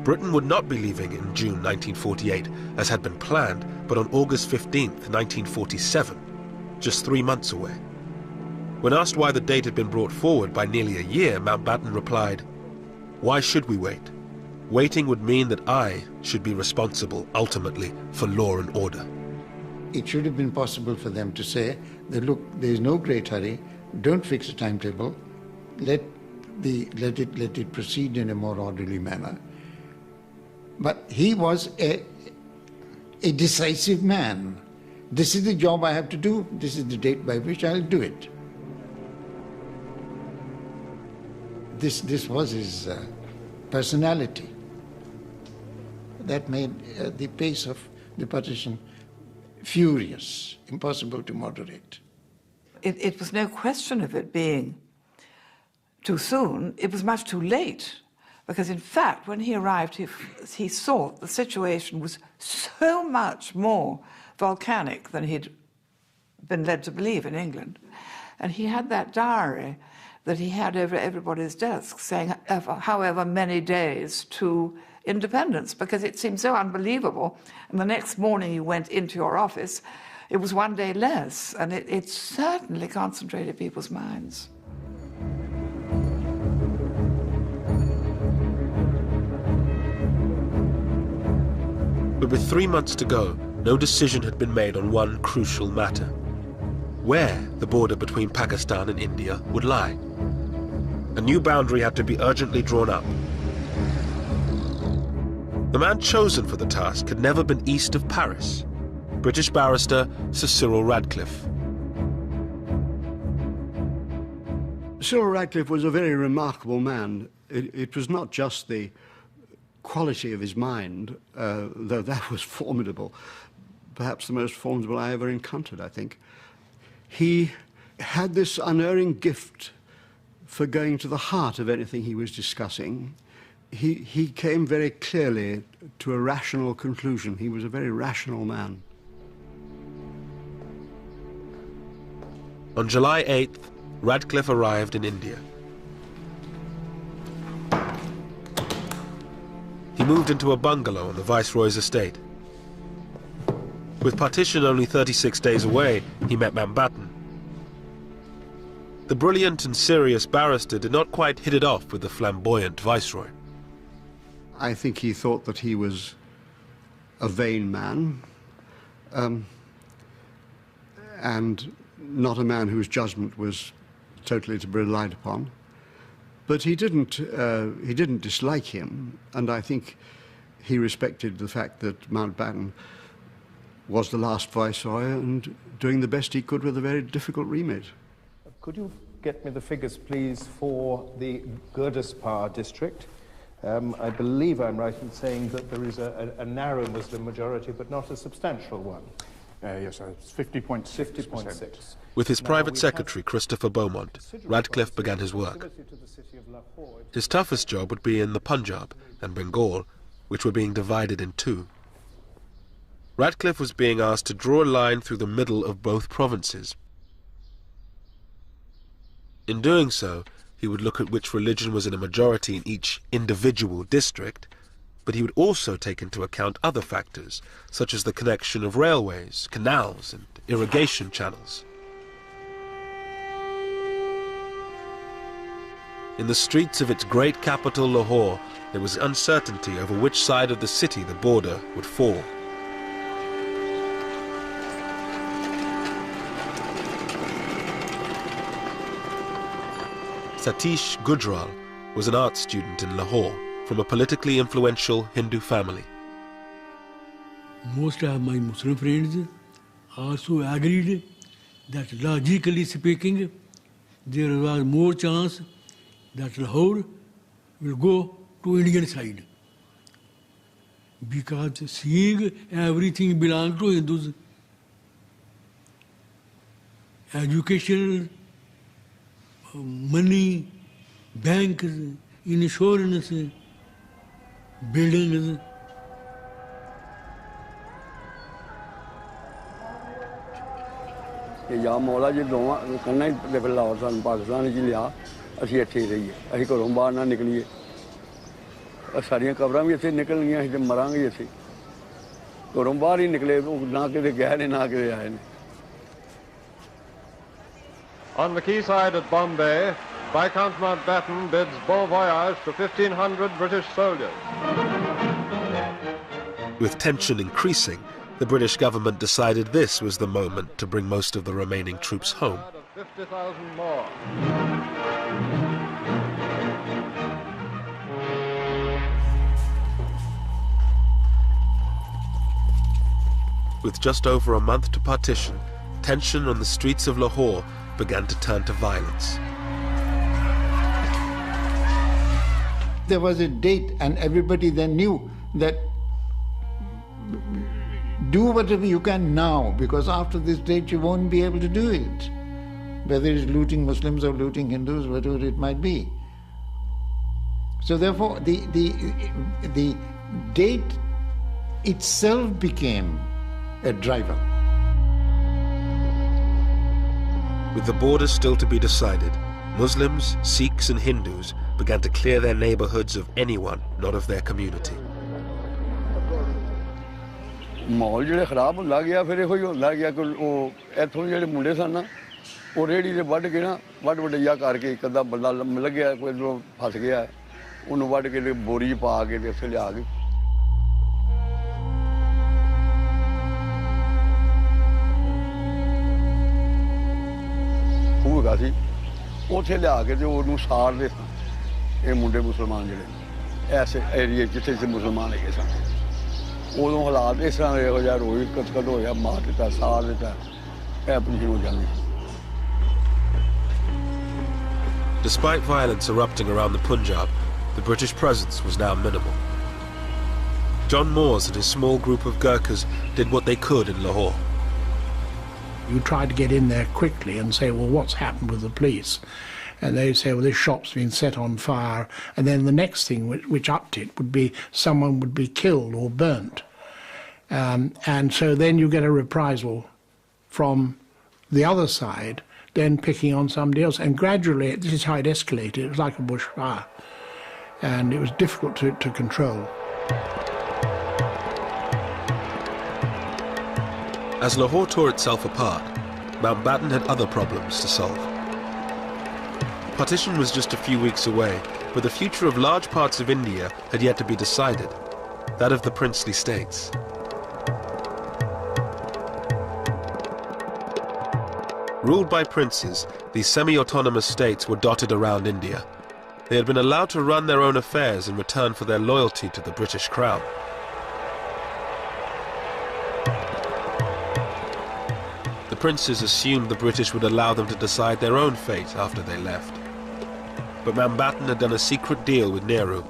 Britain would not be leaving in June 1948, as had been planned, but on August 15, 1947, just 3 months away. When asked why the date had been brought forward by nearly a year, Mountbatten replied, "Why should we wait? Waiting would mean that I should be responsible, ultimately, for law and order." It should have been possible for them to say that, look, there is no great hurry, don't fix a timetable, let it proceed in a more orderly manner. But he was a decisive man. This is the job I have to do, this is the date by which I'll do it. This was his personality. That made the pace of the partition furious, impossible to moderate. It was no question of it being too soon, it was much too late. Because in fact, when he arrived, he saw the situation was so much more volcanic than he'd been led to believe in England. And he had that diary that he had over everybody's desk saying however many days to independence, because it seemed so unbelievable. And the next morning you went into your office, it was 1 day less, and it certainly concentrated people's minds. But with 3 months to go, no decision had been made on one crucial matter: where the border between Pakistan and India would lie. A new boundary had to be urgently drawn up. The man chosen for the task had never been east of Paris: British barrister Sir Cyril Radcliffe. Cyril Radcliffe was a very remarkable man. It was not just the quality of his mind, though that was formidable, perhaps the most formidable I ever encountered, I think. He had this unerring gift for going to the heart of anything he was discussing. He came very clearly to a rational conclusion. He was a very rational man. On July 8th, Radcliffe arrived in India. He moved into a bungalow on the Viceroy's estate. With partition only 36 days away, he met Mountbatten. The brilliant and serious barrister did not quite hit it off with the flamboyant Viceroy. I think he thought that he was a vain man, and not a man whose judgment was totally to be relied upon. But he didn't dislike him, and I think he respected the fact that Mountbatten was the last Viceroy and doing the best he could with a very difficult remit. Could you get me the figures, please, for the Gurdaspur district? I believe I'm right in saying that there is a narrow Muslim majority, but not a substantial one. Yes, sir. It's 50.6%. With his private secretary, Christopher Beaumont, Radcliffe began his work. His toughest job would be in the Punjab and Bengal, which were being divided in two. Radcliffe was being asked to draw a line through the middle of both provinces. In doing so, he would look at which religion was in a majority in each individual district, but he would also take into account other factors, such as the connection of railways, canals, and irrigation channels. In the streets of its great capital, Lahore, there was uncertainty over which side of the city the border would fall. Satish Gujral was an art student in Lahore from a politically influential Hindu family. Most of my Muslim friends also agreed that logically speaking, there was more chance that Lahore will go to Indian side. Because seeing everything belongs to Hindus. Education, money, banks, insurance, buildings. या मौला जी दोवां कन्ना ही फिर लाहौर सन पाकिस्तान जी लिया असीं इत्थे ही रहिए असीं घरों बाहर ना निकलीए सारियां कबरां भी इत्थे निकल गईयां असीं ते मरांगे इत्थे घरों बाहर ही निकले ना किते गए ने ना किते आए ने On the quayside at Bombay, Viscount Mountbatten bids bon voyage to 1,500 British soldiers. With tension increasing, the British government decided this was the moment to bring most of the remaining troops home. 50,000 more. With just over a month to partition, tension on the streets of Lahore began to turn to violence. There was a date and everybody then knew that do whatever you can now, because after this date you won't be able to do it. Whether it's looting Muslims or looting Hindus, whatever it might be. So therefore the date itself became a driver. With the border still to be decided, Muslims, Sikhs and Hindus began to clear their neighborhoods of anyone not of their community. माहौल जो खराब होंदा गया फिर इहो ही होंदा गया कि इत्थों जेह्ड़े मुंडे सन ना वो रेहड़ी दे वड्ढ के ना वड्ढ वड्ढैया करके एक अद्धा बंदा लग्गेआ कोई फस गया उन्होंने वड्ढ के बोरी पा के इत्थे लिया के होगा सी उत्थे लिया के ते ओनू साड़दे सन ये मुंडे मुसलमान जेह्ड़े ऐसे एरिए जित्थे जित्थे मुसलमान हैगे सन उदों हालात इस तरह इहो जिहा रोज कतकत होया मार दित्ता साड़ दित्ता ऐ पोजीशन हो जांदी। Despite violence erupting around the Punjab, the British presence was now minimal. John Moores and his small group of Gurkhas did what they could in Lahore. You try to get in there quickly and say, well, what's happened with the police? And they say, well, this shop's been set on fire. And then the next thing which upped it would be someone would be killed or burnt. And so then you get a reprisal from the other side, then picking on somebody else. And gradually, this is how it escalated. It was like a bushfire. And it was difficult to control. As Lahore tore itself apart, Mountbatten had other problems to solve. Partition was just a few weeks away, but the future of large parts of India had yet to be decided, that of the princely states. Ruled by princes, these semi-autonomous states were dotted around India. They had been allowed to run their own affairs in return for their loyalty to the British Crown. The princes assumed the British would allow them to decide their own fate after they left. But Mountbatten had done a secret deal with Nehru.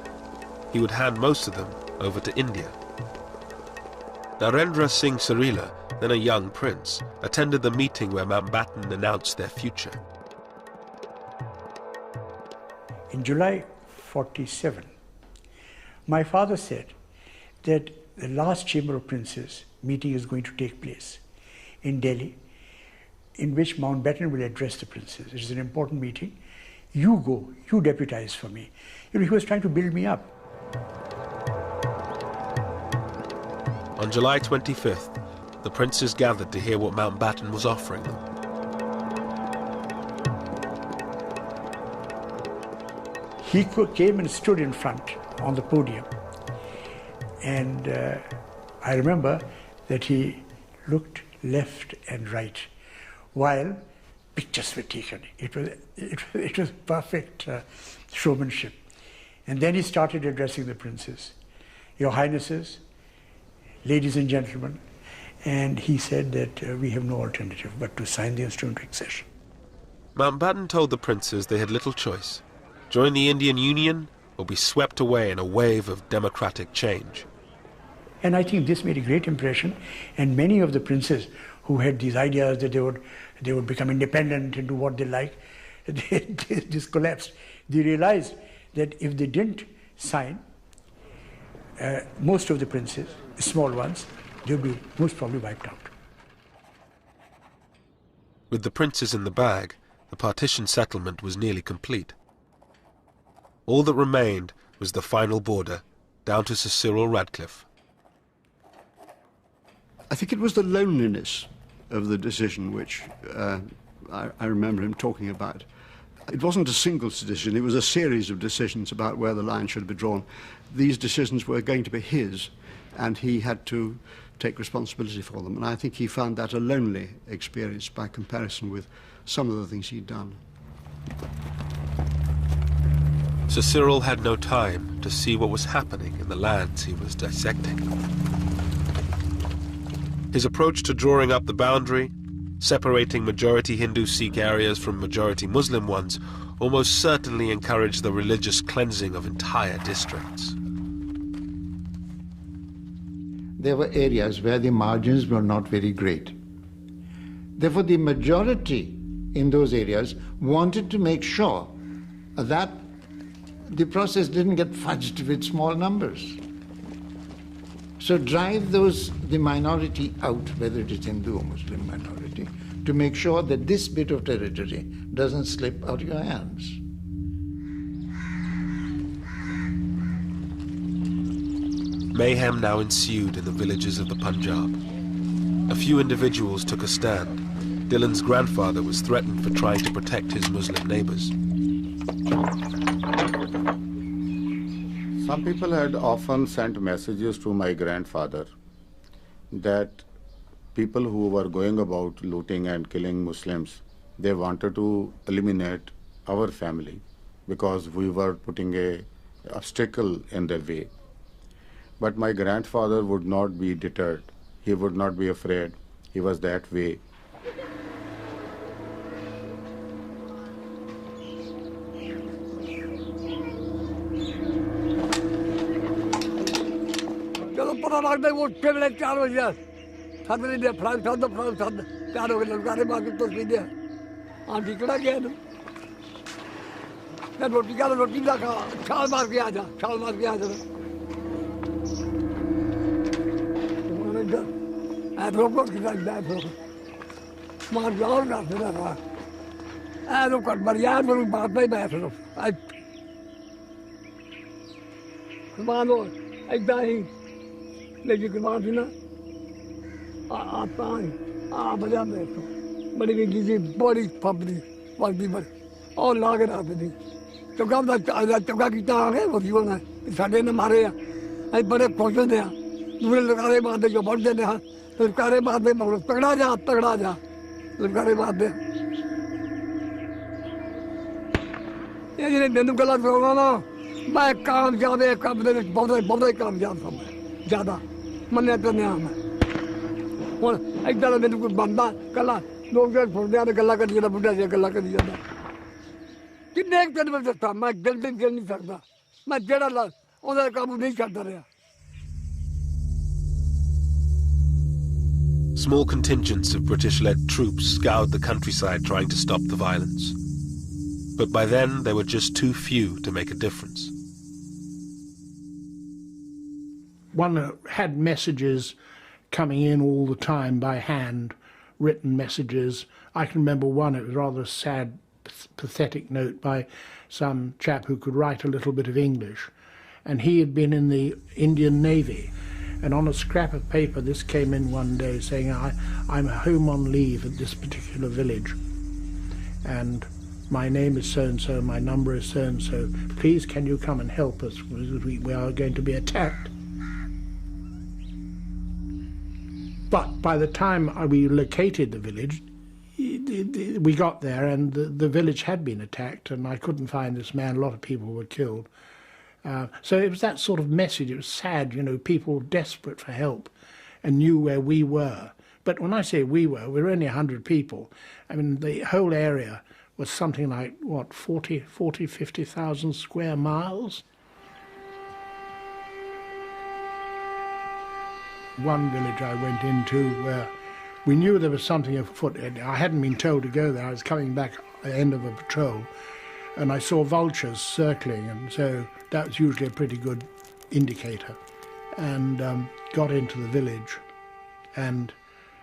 He would hand most of them over to India. Narendra Singh Sarila, then a young prince, attended the meeting where Mountbatten announced their future. In July 47, my father said that the last Chamber of Princes meeting is going to take place in Delhi, in which Mountbatten will address the princes. It is an important meeting. You go, you deputize for me. You know, he was trying to build me up. On July 25th, the princes gathered to hear what Mountbatten was offering them. He came and stood in front on the podium. And I remember that he looked left and right while pictures were taken. It was perfect showmanship. And then he started addressing the princes. Your Highnesses, ladies and gentlemen, and he said that we have no alternative but to sign the instrument of accession. Mountbatten told the princes they had little choice: join the Indian Union or be swept away in a wave of democratic change. And I think this made a great impression, and many of the princes who had these ideas that they would become independent and do what they like, this collapsed. They realized that if they didn't sign, most of the princes, small ones, they would be most probably wiped out. With the princes in the bag, the partition settlement was nearly complete. All that remained was the final border, down to Sir Cyril Radcliffe. I think it was the loneliness of the decision which I remember him talking about. It wasn't a single decision, it was a series of decisions about where the line should be drawn. These decisions were going to be his, and he had to take responsibility for them. And I think he found that a lonely experience by comparison with some of the things he'd done. Sir Cyril had no time to see what was happening in the lands he was dissecting. His approach to drawing up the boundary, separating majority Hindu Sikh areas from majority Muslim ones, almost certainly encouraged the religious cleansing of entire districts. There were areas where the margins were not very great. Therefore, the majority in those areas wanted to make sure that the process didn't get fudged with small numbers. So drive the minority out, whether it is Hindu or Muslim minority, to make sure that this bit of territory doesn't slip out of your hands. Mayhem now ensued in the villages of the Punjab. A few individuals took a stand. Dylan's grandfather was threatened for trying to protect his Muslim neighbors. Some people had often sent messages to my grandfather that people who were going about looting and killing Muslims, they wanted to eliminate our family because we were putting an obstacle in their way. But my grandfather would not be deterred. He would not be afraid. He was that way. Small contingents of British-led troops scoured the countryside trying to stop the violence. But by then, there were just too few to make a difference. One had messages coming in all the time by hand, written messages. I can remember one, it was rather a sad, pathetic note by some chap who could write a little bit of English. And he had been in the Indian Navy. And on a scrap of paper, this came in one day saying, I'm home on leave at this particular village. And my name is so-and-so, my number is so-and-so, please can you come and help us, we are going to be attacked. But by the time we located the village, we got there and the village had been attacked and I couldn't find this man, a lot of people were killed. So it was that sort of message, it was sad, you know, people desperate for help and knew where we were. But when I say we were only 100 people. I mean, the whole area was something like, what, 50,000 square miles? One village I went into where we knew there was something afoot. I hadn't been told to go there. I was coming back at the end of a patrol and I saw vultures circling, and so that was usually a pretty good indicator. And got into the village, and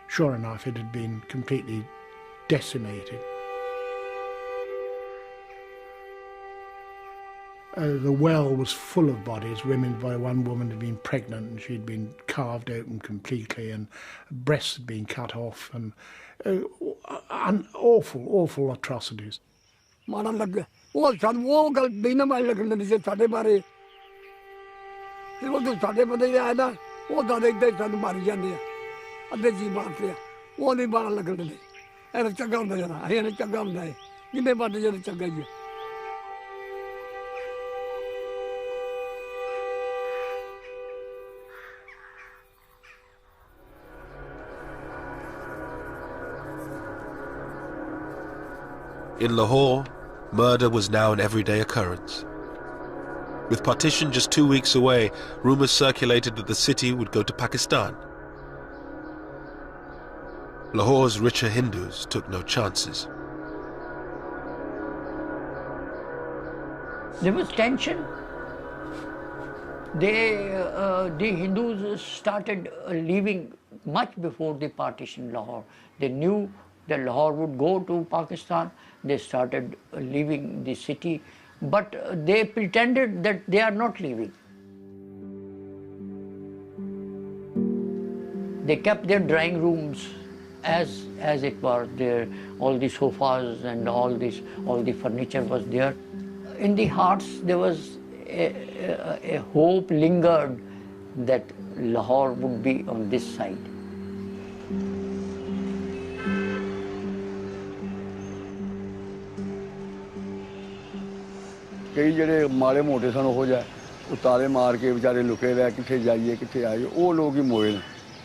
sure enough it had been completely decimated. The well was full of bodies. One woman had been pregnant and she'd been carved open completely, and breasts had been cut off, and awful atrocities. ਉਹ ਸਾਨੂੰ ਉਹ ਗੱਲ ਨਹੀਂ ਨਾ ਮੈਂ ਲੱਗਣ ਦਿੰਦੀ ਸੀ ਸਾਡੇ ਬਾਰੇ ਤੇ ਉਹ ਤਾਂ ਸਾਡੇ ਬੰਦੇ ਆਏ ਨਾ ਉਹ ਤਾਂ ਇੱਦਾਂ ਹੀ ਸਾਨੂੰ ਮਾਰੀ ਜਾਂਦੇ ਆ ਅੱਧੇ ਜੀ ਮਾਰਦੇ ਆ ਉਹ ਨਹੀਂ ਬਾਹਰ ਲੱਗਣ ਦਿੰਦੇ ਇਹ ਚੰਗਾ ਹੁੰਦਾ ਜਰਾ ਇਹ ਚੰਗਾ ਹੁੰਦਾ ਹੈ ਜਿੰਨੇ ਬੰਦੇ ਜਿਹੜੇ ਚੰਗਾ ਹੀ ਹੈ In Lahore, murder was now an everyday occurrence. With partition just 2 weeks away, rumours circulated that the city would go to Pakistan. Lahore's richer Hindus took no chances. There was tension. The Hindus started leaving much before the partition Lahore. They knew that Lahore would go to Pakistan. They started leaving the city, but they pretended that they are not leaving. They kept their drawing rooms as it was there. All the sofas and all the furniture was there. In the hearts there was a hope lingered that Lahore would be on this side. ਕਈ ਜਿਹੜੇ ਮਾੜੇ ਮੋਟੇ ਸਨ ਉਹ ਜਾ ਉਹ ਤਾਲੇ ਮਾਰ ਕੇ ਵਿਚਾਰੇ ਲੁਕੇ ਰਹਿ ਕਿੱਥੇ ਜਾਈਏ ਕਿੱਥੇ ਆਈਏ ਉਹ ਲੋਕ ਹੀ ਮੋਏ ਨੇ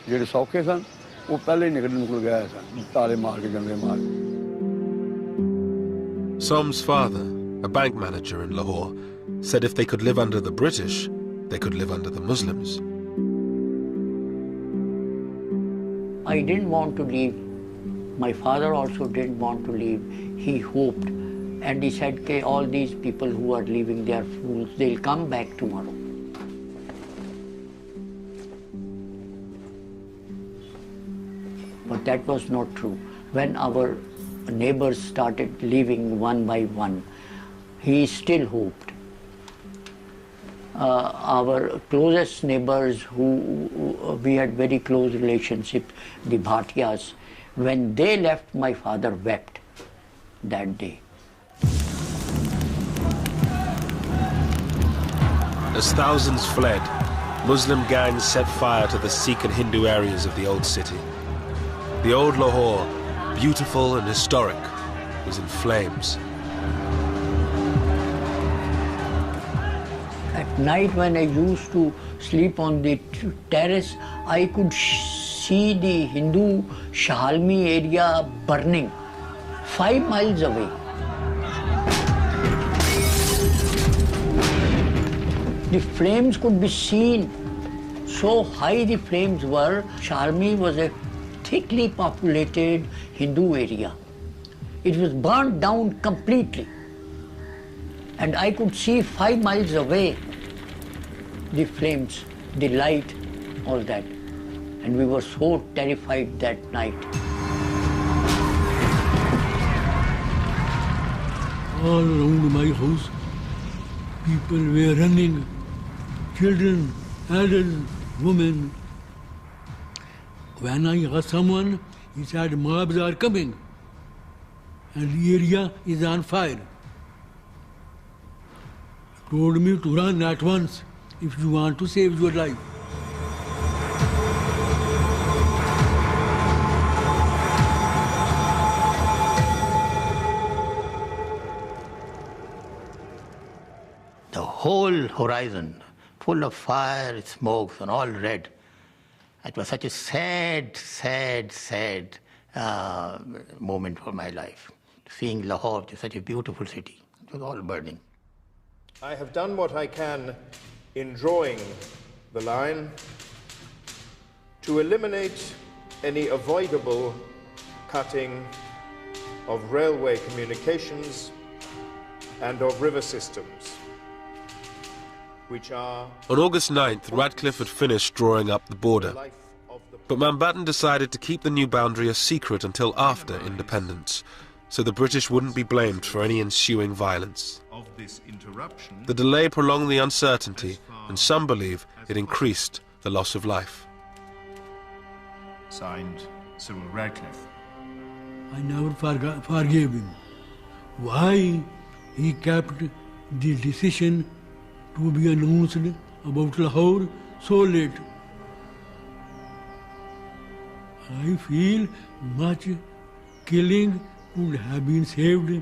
ਜਿਹੜੇ ਸੌਖੇ ਸਨ ਉਹ ਪਹਿਲੇ ਹੀ ਨਿਕਲ ਗਏ ਸਨ ਤਾਲੇ ਮਾਰ ਕੇ ਜੰਗਲੇ ਮਾਰ Som's father, a bank manager in Lahore, said if they could live under the British, they could live under the Muslims. I didn't want to leave. My father also didn't want to leave. He hoped. And he said, okay, all these people who are leaving, they are fools. They'll come back tomorrow. But that was not true. When our neighbors started leaving one by one, he still hoped. Our closest neighbors who we had very close relationships, the Bhatiyas, when they left, my father wept that day. As thousands fled, Muslim gangs set fire to the Sikh and Hindu areas of the old city. The old Lahore, beautiful and historic, was in flames. At night when I used to sleep on the terrace, I could see the Hindu Shahalmi area burning 5 miles away. The flames could be seen. So high the flames were. Shahalmi was a thickly populated Hindu area. It was burnt down completely. And I could see 5 miles away the flames, the light, all that. And we were so terrified that night. All around my house, people were running. Children, elders, women. When I asked someone, he said, mobs are coming. and the area is on fire. Told me to run at once if you want to save your life. The whole horizon full of fire, smokes, and all red. It was such a sad, sad, sad moment for my life. Seeing Lahore, which is such a beautiful city, it was all burning. I have done what I can in drawing the line to eliminate any avoidable cutting of railway communications and of river systems, which are... On August 9th, Radcliffe had finished drawing up the border, but Mountbatten decided to keep the new boundary a secret until after independence, so the British wouldn't be blamed for any ensuing violence. The delay prolonged the uncertainty, and some believe it increased the loss of life. Signed, Cyril Radcliffe. I never forgave him. Why he kept the decision to be announced about Lahore so late? I feel much killing could have been saved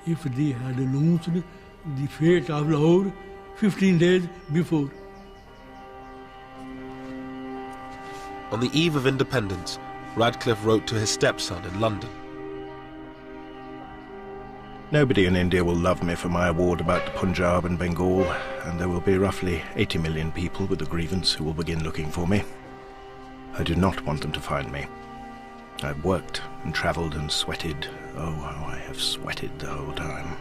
if they had announced the fate of Lahore 15 days before. On the eve of independence, Radcliffe wrote to his stepson in London. Nobody in India will love me for my award about the Punjab and Bengal, and there will be roughly 80 million people with a grievance who will begin looking for me. I do not want them to find me. I've worked and travelled and sweated. Oh, how I have sweated the whole time.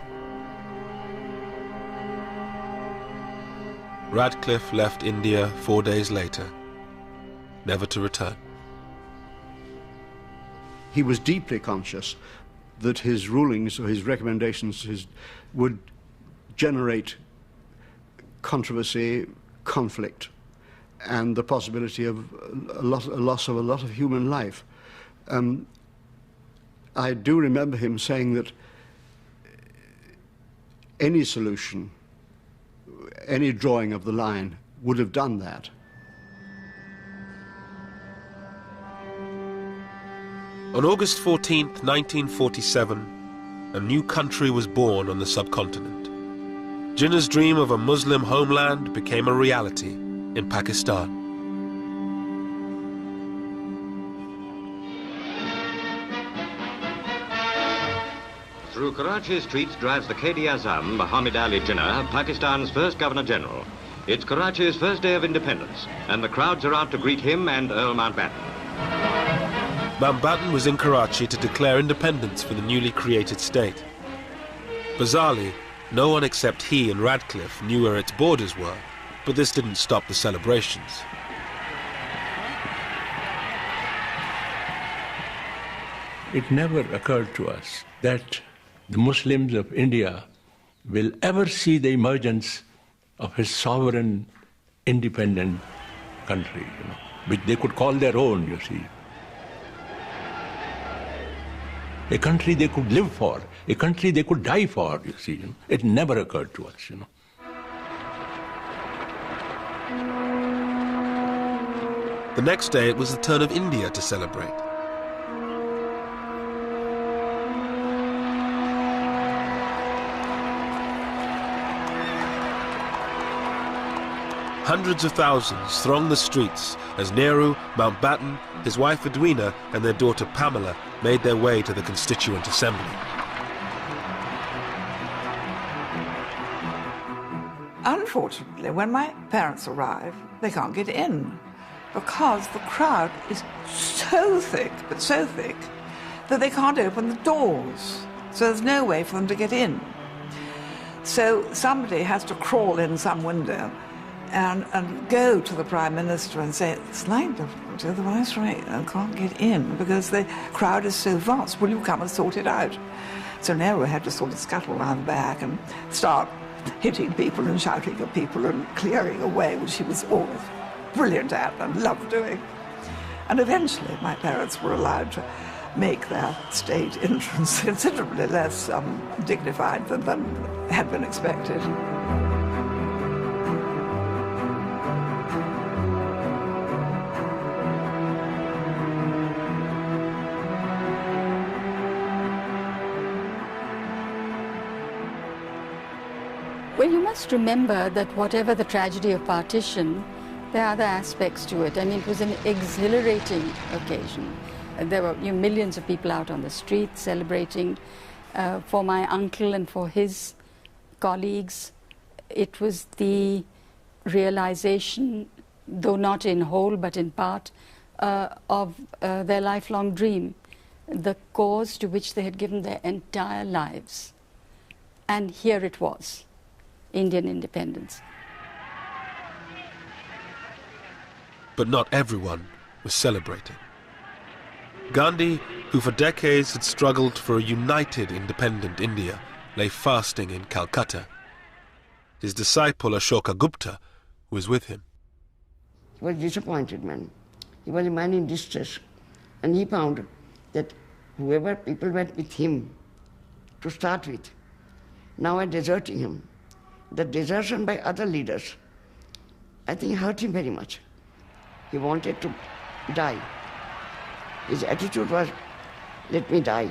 Radcliffe left India 4 days later, never to return. He was deeply conscious that his rulings or his recommendations would generate controversy, conflict, and the possibility of a loss of a lot of human life. I do remember him saying that any solution, any drawing of the line would have done that. On August 14th, 1947, a new country was born on the subcontinent. Jinnah's dream of a Muslim homeland became a reality in Pakistan. Through Karachi's streets drives the Quaid-e-Azam, Muhammad Ali Jinnah, Pakistan's first Governor-General. It's Karachi's first day of independence, and the crowds are out to greet him and Earl Mountbatten. Mountbatten was in Karachi to declare independence for the newly created state. Bizarrely, no one except he and Radcliffe knew where its borders were, but this didn't stop the celebrations. It never occurred to us that the Muslims of India will ever see the emergence of a sovereign, independent country, which they could call their own, you see. A country they could live for, a country they could die for, you see. It never occurred to us, The next day, it was the turn of India to celebrate. Hundreds of thousands thronged the streets as Nehru, Mountbatten, his wife Edwina and their daughter Pamela made their way to the Constituent Assembly. Unfortunately, when my parents arrive, they can't get in because the crowd is so thick, but so thick, that they can't open the doors. So there's no way for them to get in. So somebody has to crawl in some window and go to the Prime Minister and say, it's like the Viceroy can't get in because the crowd is so vast. Will you come and sort it out? So Nehru had to sort of scuttle around the back and start hitting people and shouting at people and clearing away, which he was always brilliant at and loved doing. And eventually my parents were allowed to make their state entrance considerably less dignified than had been expected. Well, you must remember that whatever the tragedy of partition, there are other aspects to it. I mean, it was an exhilarating occasion. There were millions of people out on the streets celebrating. For my uncle and for his colleagues, it was the realization, though not in whole but in part, of their lifelong dream, the cause to which they had given their entire lives. And here it was, Indian independence. But not everyone was celebrating. Gandhi, who for decades had struggled for a united independent India, lay fasting in Calcutta. His disciple Ashoka Gupta was with him. He was a disappointed man. He was a man in distress. And he found that whoever people went with him to start with, now are deserting him. The desertion by other leaders, I think, hurt him very much. He wanted to die. His attitude was, let me die.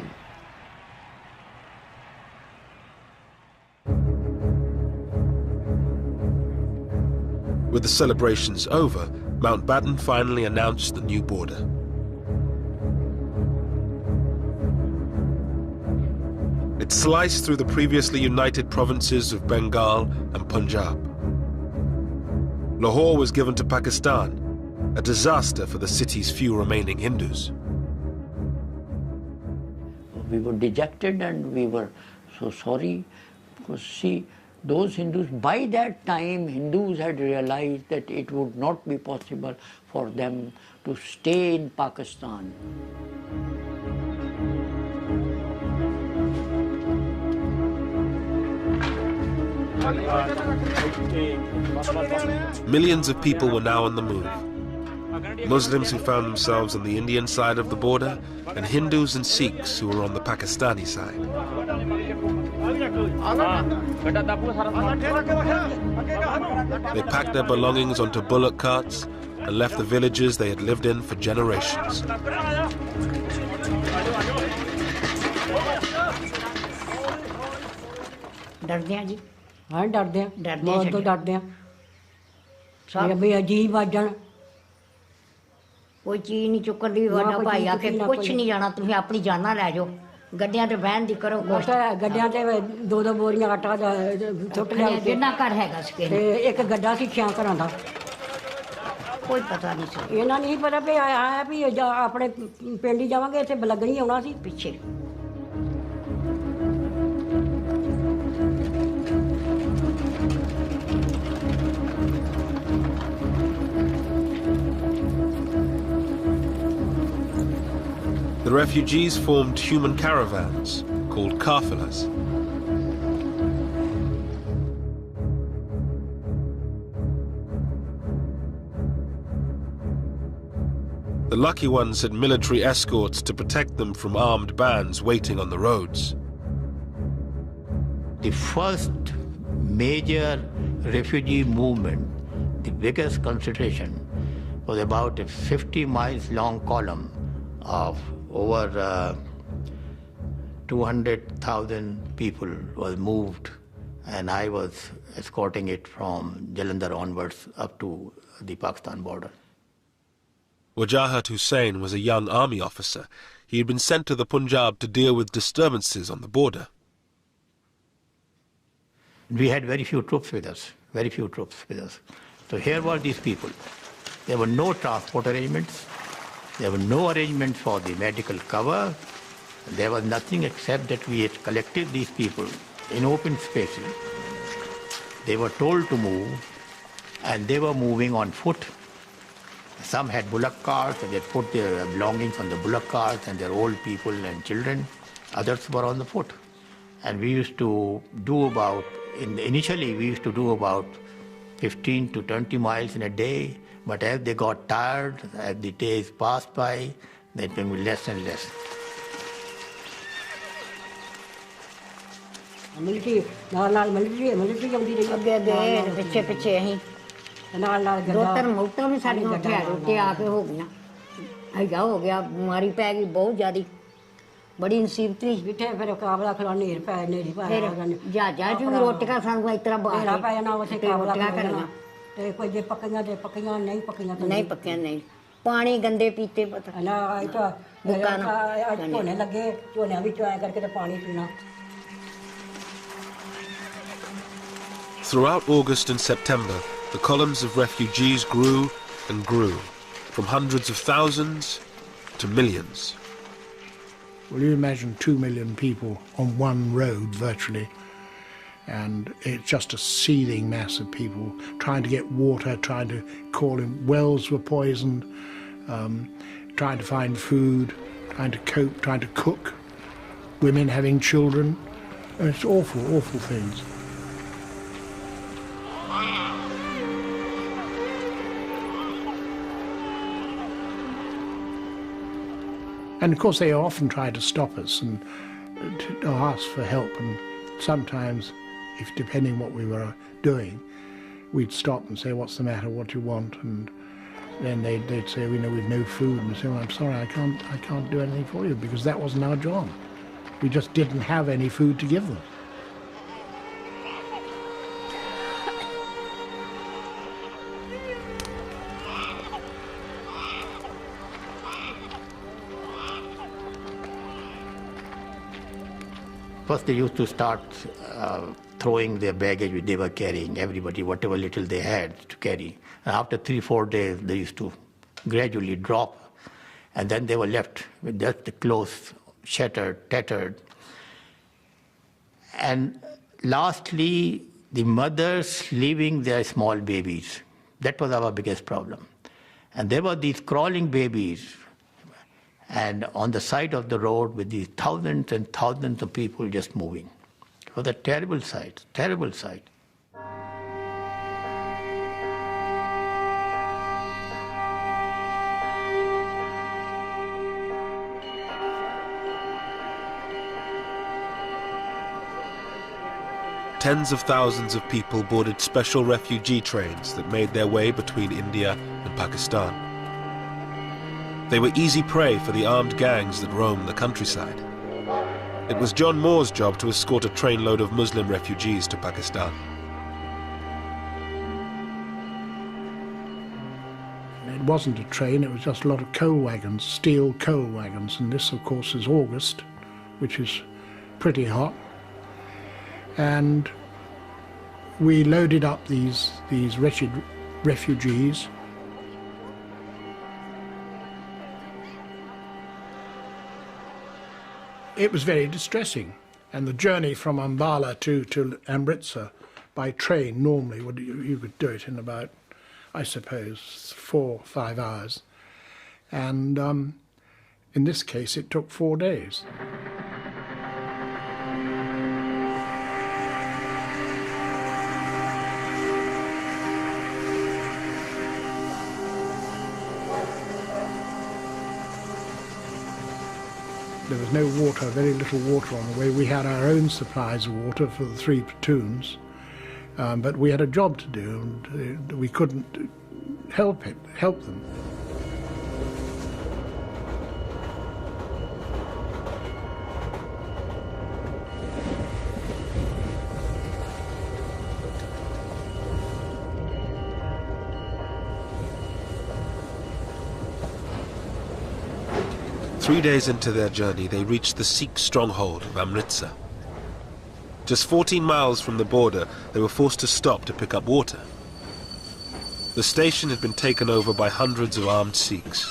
With the celebrations over, Mountbatten finally announced the new border. It sliced through the previously united provinces of Bengal and Punjab. Lahore was given to Pakistan, a disaster for the city's few remaining Hindus. We were dejected and we were so sorry because, see, those Hindus, by that time, Hindus had realized that it would not be possible for them to stay in Pakistan. Millions of people were now on the move. Muslims who found themselves on the Indian side of the border, and Hindus and Sikhs who were on the Pakistani side. They packed their belongings onto bullock carts and left the villages they had lived in for generations. डरते हैं जी हाँ डरते हैं बहुत तो डरते हैं सब भी अजीब आजन कोई चीज नहीं चुकन दी वाला भाई आके कुछ नहीं जाना तुम अपनी जाना ले जाओ गड्डियां ते बहन दी करो गड्डियां ते दो दो बोरियां आटा सुट लिया जिन्ना घर हैगा सके ते एक गड्ढा सी छां घरां दा कोई पता नहीं सी इन्हां नहीं पता भी आया भी अपने पिंड ही जावांगे इत्थे बलगणी आउणा सी पिछे The refugees formed human caravans called kafilas. The lucky ones had military escorts to protect them from armed bands waiting on the roads. The first major refugee movement, the biggest concentration, was about a 50 miles long column of over 200,000 people was moved, and I was escorting it from Jalandhar onwards up to the Pakistan border. Wajahat Hussain was a young army officer. He had been sent to the Punjab to deal with disturbances on the border. We had very few troops with us, very few troops with us. So here were these people. There were no transport arrangements. There were no arrangements for the medical cover. There was nothing except that we had collected these people in open spaces. They were told to move, and they were moving on foot. Some had bullock carts, and they put their belongings on the bullock carts, and their old people and children. Others were on the foot. And we used to do initially we used to do about 15 to 20 miles in a day. But as they got tired, as the days passed by, they became less and less. Military ਨਾਲ military ਆਉਂਦੀ ਰਹੀ ਅੱਗੇ ਪਿੱਛੇ ਪਿੱਛੇ ਅਸੀਂ ਨਾਲ ਦੋ ਤਿੰਨ ਮੌਤਾਂ ਵੀ ਸਾਡੀਆਂ ਉੱਥੇ ਆ ਕੇ ਹੋ ਗਈਆਂ ਹੈਗਾ ਹੋ ਗਿਆ ਬਿਮਾਰੀ ਪੈ ਗਈ ਬਹੁਤ ਜ਼ਿਆਦੀ ਬੜੀ ਮੁਸੀਬਤ ਸੀ ਬਿਠੇ ਫਿਰ ਕਾਬਲਾ ਖਲਾ ਨੇਰ ਪੈ ਨੇਰੀ ਪਾ ਜਹਾਜ਼ਾਂ 'ਚ ਵੀ ਰੋਟੀਆਂ ਸਾਨੂੰ ਇਸ ਤਰ੍ਹਾਂ ਬਾਹਰ ਪੈ ਜਾਣਾ ਉੱਥੇ ਕਾਬਲਾ ਕਰਨਾ ਤੇ ਕੋਈ ਜੇ ਪੱਕੀਆਂ ਤੇ ਪੱਕੀਆਂ ਨਹੀਂ ਪੱਕੀਆਂ ਨਹੀਂ ਪੱਕੀਆਂ ਨਹੀਂ ਪਾਣੀ ਗੰਦੇ ਪੀਤੇ ਪਤਾ ਨਾ ਇਹ ਤਾਂ ਝੋਨੇ ਲੱਗੇ ਝੋਨਿਆਂ ਵਿੱਚੋਂ ਆਇਆ ਕਰਕੇ ਤੇ ਪਾਣੀ ਪੀਣਾ Throughout August and September, the columns of refugees grew and grew, from hundreds of thousands to millions. Well, you imagine 2 million people on one road, virtually, and it's just a seething mass of people trying to get water, trying to call in. Wells were poisoned, trying to find food, trying to cope, trying to cook, women having children. It's awful, awful things. And of course they often try to stop us and to ask for help, and sometimes, if depending what we were doing, we'd stop and say, what's the matter, what do you want? And then they'd say, we know we've no food, and say, well, I'm sorry, I can't do anything for you, because that wasn't our job. We just didn't have any food to give them. First they used to start throwing their baggage which they were carrying, everybody, whatever little they had to carry. And after 3-4 days, they used to gradually drop. And then they were left with just the clothes shattered, tattered. And lastly, the mothers leaving their small babies. That was our biggest problem. And there were these crawling babies, and on the side of the road with these thousands and thousands of people just moving. It was a terrible sight, terrible sight. Tens of thousands of people boarded special refugee trains that made their way between India and Pakistan. They were easy prey for the armed gangs that roamed the countryside. It was John Moore's job to escort a trainload of Muslim refugees to Pakistan. It wasn't a train, it was just a lot of coal wagons, steel coal wagons, and this, of course, is August, which is pretty hot. And we loaded up these wretched refugees. It was very distressing, and the journey from Ambala to Amritsar by train normally, you could do it in about, I suppose, 4 or 5 hours. And in this case, it took 4 days. There was no water, very little water on the way. We had our own supplies of water for the 3 platoons, but we had a job to do, and we couldn't help them. Three days into their journey, they reached the Sikh stronghold of Amritsar. Just 14 miles from the border, they were forced to stop to pick up water. The station had been taken over by hundreds of armed Sikhs.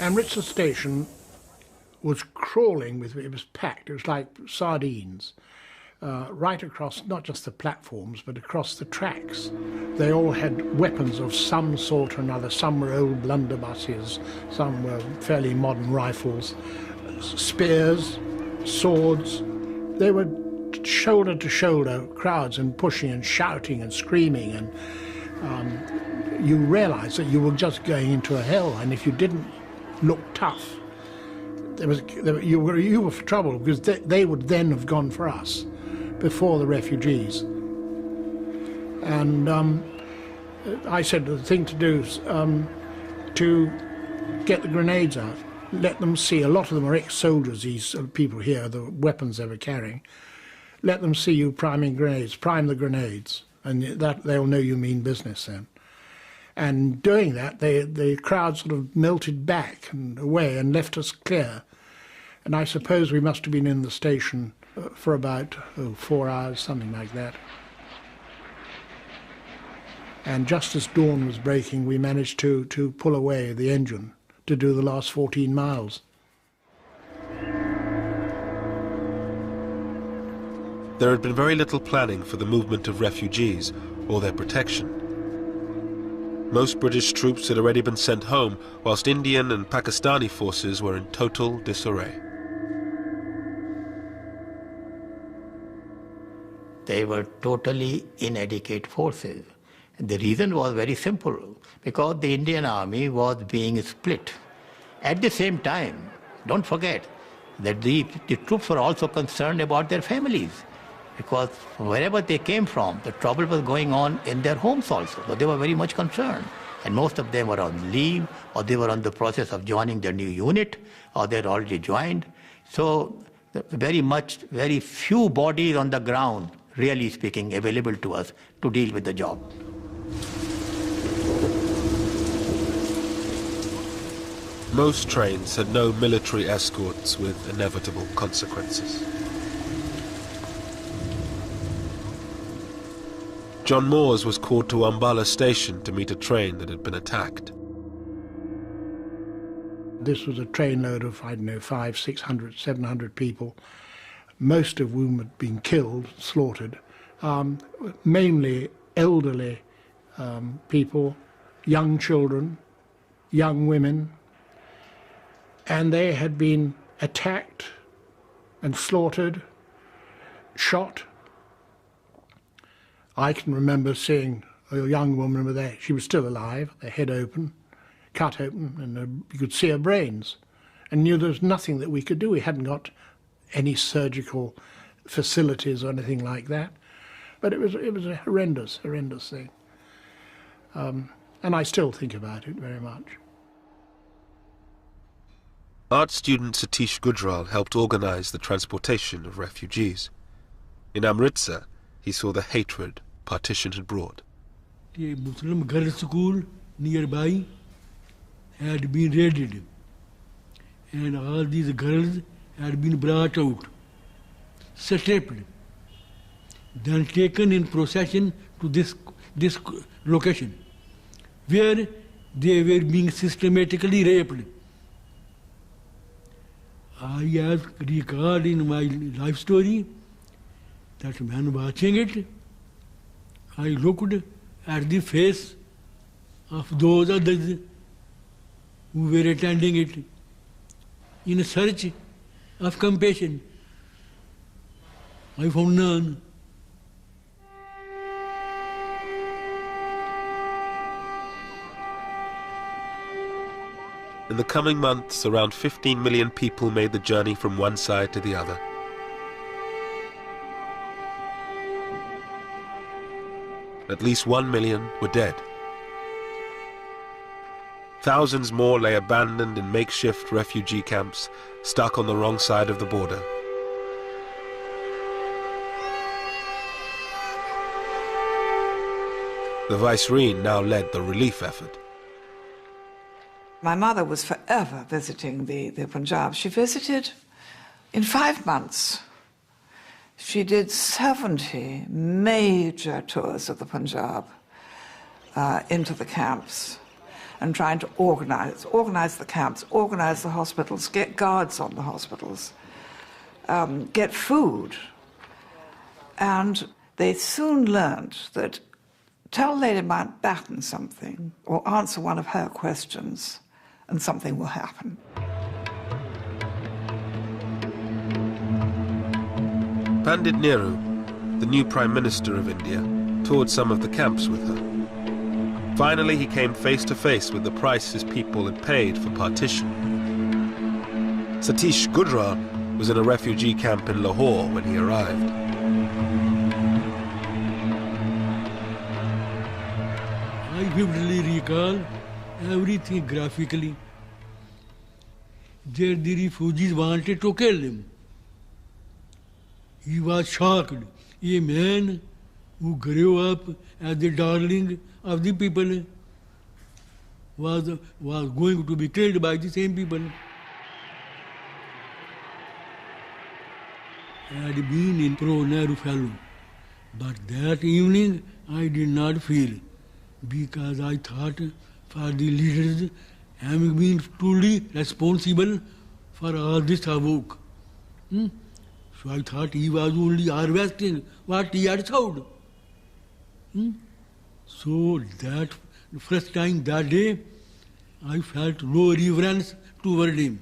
Amritsar station was crawling with, it was packed, it was like sardines, right across, not just the platforms, but across the tracks. They all had weapons of some sort or another. Some were old blunderbusses, some were fairly modern rifles, spears, swords. They were shoulder to shoulder crowds, and pushing and shouting and screaming, and you realized that you were just going into a hell, and if you didn't look tough, you were for trouble, because they would then have gone for us before the refugees. And I said the thing to do is to get the grenades out, let them see. A lot of them are ex-soldiers, these people here, the weapons they were carrying. Let them see you priming grenades, prime the grenades, and that they'll know you mean business then. And doing that, the crowd sort of melted back and away and left us clear. And I suppose we must have been in the station for about 4 hours, something like that. And just as dawn was breaking, we managed to pull away the engine to do the last 14 miles. There had been very little planning for the movement of refugees or their protection. Most British troops had already been sent home, whilst Indian and Pakistani forces were in total disarray. They were totally inadequate forces. The reason was very simple, because the Indian army was being split. At the same time, don't forget that the troops were also concerned about their families, because wherever they came from, the trouble was going on in their homes also. So they were very much concerned. And most of them were on leave, or they were on the process of joining their new unit, or they had already joined. So very few bodies on the ground, really speaking, available to us to deal with the job. Most trains had no military escorts with inevitable consequences. John Moores was called to Umballa station to meet a train that had been attacked. This was a trainload of, I don't know, 500, 600, 700 people, most of whom had been killed, slaughtered, mainly elderly people, young children, young women, and they had been attacked and slaughtered, shot. I can remember seeing a young woman with she was still alive, her head open, cut open, and you could see her brains, and knew there was nothing that we could do. We hadn't got any surgical facilities or anything like that, but it was a horrendous thing, and I still think about it very much. Art student Satish Gujral helped organize the transportation of refugees. In Amritsar, he saw the hatred partition had brought. A Muslim girls' school nearby had been raided, and all these girls had been brought out, stripped, then taken in procession to this location, where they were being systematically raped. I have recalled in my life story that when watching it, I looked at the face of those others who were attending it in search of compassion. I found none. In the coming months, around 15 million people made the journey from one side to the other. At least 1 million were dead. Thousands more lay abandoned in makeshift refugee camps, stuck on the wrong side of the border. The Viceroy now led the relief effort. My mother was forever visiting the Punjab. She visited in 5 months. She did 70 major tours of the Punjab into the camps and trying to organize the camps, organize the hospitals, get guards on the hospitals, get food. And they soon learned that tell Lady Mountbatten something or answer one of her questions and something will happen. Pandit Nehru, the new Prime Minister of India, toured some of the camps with her. Finally, he came face to face with the price his people had paid for partition. Satish Gujral was in a refugee camp in Lahore when he arrived. I vividly recall everything graphically. There the refugees wanted to kill him. He was shocked. A man who grew up as the darling of the people was going to be killed by the same people. I had been in pro-Nehru fellow, but that evening I did not feel, because I thought for the leaders having been truly responsible for all this havoc. So I thought he was only harvesting what he had sowed. So that first time that day, I felt no reverence toward him.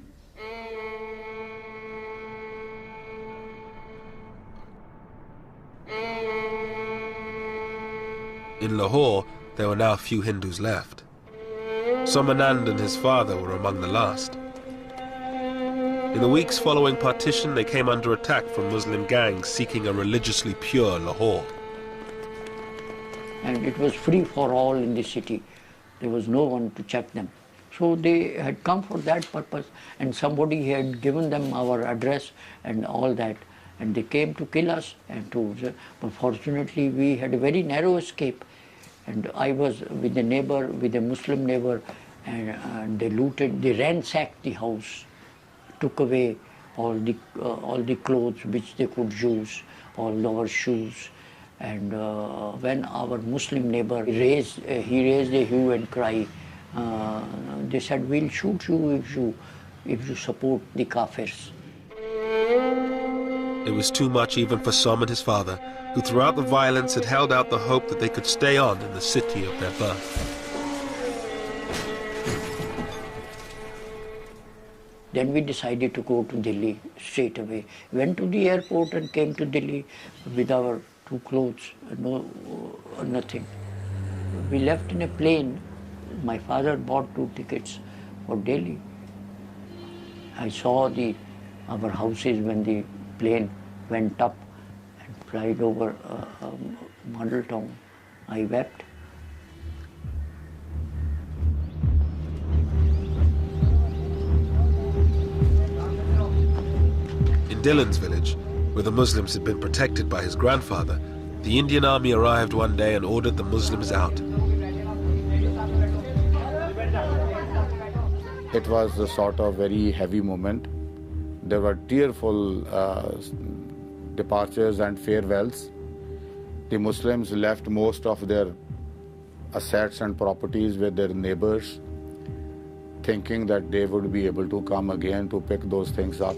In Lahore, there were now few Hindus left. Somanand and his father were among the last. In the weeks following partition, they came under attack from Muslim gangs seeking a religiously pure Lahore. And it was free for all in the city. There was no one to check them. So they had come for that purpose, and somebody had given them our address and all that, and they came to kill us. But fortunately, we had a very narrow escape, and I was with a neighbor, with a Muslim neighbor, and they looted, they ransacked the house, took away all the clothes which they could use, all our shoes. And when our Muslim neighbor raised a hue and cry, they said, "We'll shoot you if you support the Kafirs." It was too much even for Som and his father, who throughout the violence had held out the hope that they could stay on in the city of their birth. Then we decided to go to Delhi straight away. Went to the airport and came to Delhi with our 2 clothes, nothing. We left in a plane. My father bought 2 tickets for Delhi. I saw our houses when the plane went up and flied over model town. I wept. In Dillon's village, where the Muslims had been protected by his grandfather, the Indian army arrived one day and ordered the Muslims out. It was a sort of very heavy moment. There were tearful departures and farewells. The Muslims left most of their assets and properties with their neighbors, thinking that they would be able to come again to pick those things up.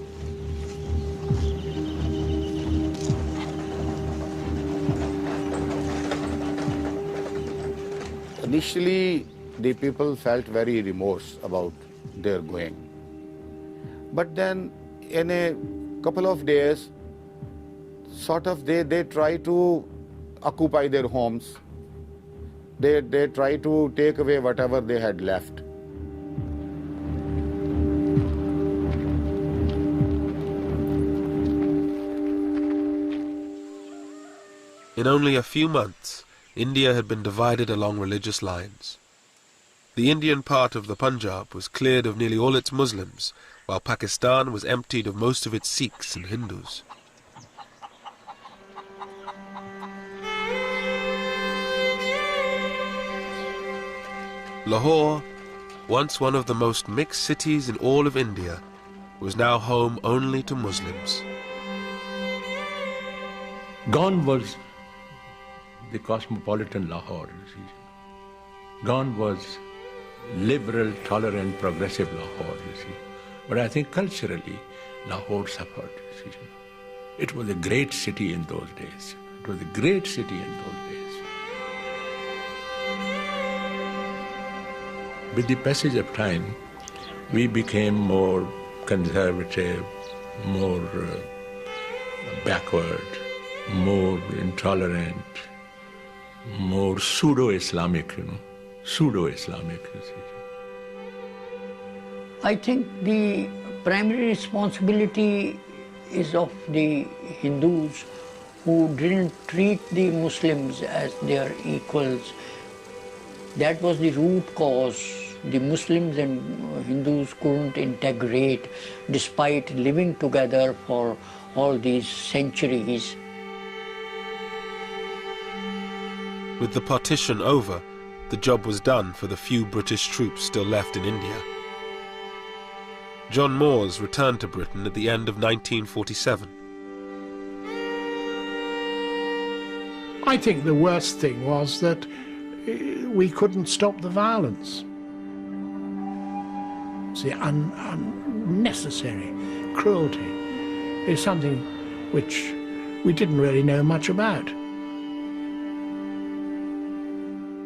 Initially, the people felt very remorse about their going. But then, in a couple of days, sort of they try to occupy their homes. They try to take away whatever they had left. In only a few months, India had been divided along religious lines. The Indian part of the Punjab was cleared of nearly all its Muslims, while Pakistan was emptied of most of its Sikhs and Hindus. Lahore, once one of the most mixed cities in all of India, was now home only to Muslims. Gone was the cosmopolitan Lahore. Gone was liberal, tolerant, progressive Lahore, you see. But I think culturally, Lahore suffered, you see. It was a great city in those days. It was a great city in those days. With the passage of time, we became more conservative, more backward, more intolerant, more pseudo-Islamic, pseudo-Islamic. I think the primary responsibility is of the Hindus who didn't treat the Muslims as their equals. That was the root cause. The Muslims and Hindus couldn't integrate despite living together for all these centuries. With the partition over, the job was done for the few British troops still left in India. John Moores returned to Britain at the end of 1947. I think the worst thing was that we couldn't stop the violence. The unnecessary cruelty is something which we didn't really know much about.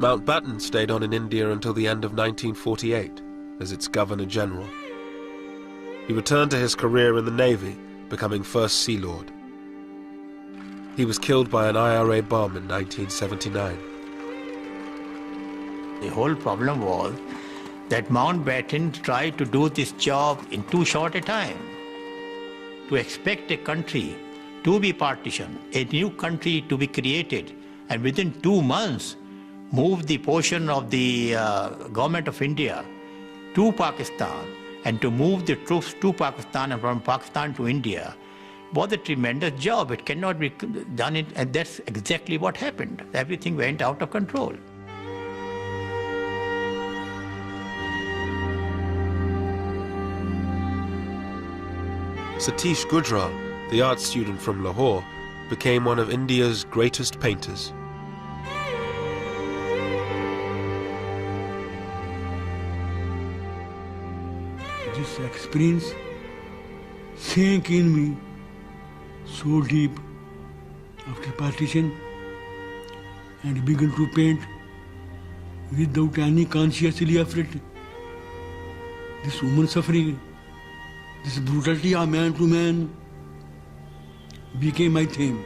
Mountbatten stayed on in India until the end of 1948 as its Governor-General. He returned to his career in the Navy, becoming First Sea Lord. He was killed by an IRA bomb in 1979. The whole problem was that Mountbatten tried to do this job in too short a time. To expect a country to be partitioned, a new country to be created, and within 2 months move the portion of the government of India to Pakistan, and to move the troops to Pakistan and from Pakistan to India was a tremendous job. It cannot be done, and that's exactly what happened. Everything went out of control. Satish Gujral, the art student from Lahore, became one of India's greatest painters. This experience sank in me so deep after partition, and began to paint without any consciously effort. This woman suffering, this brutality of man to man became my theme.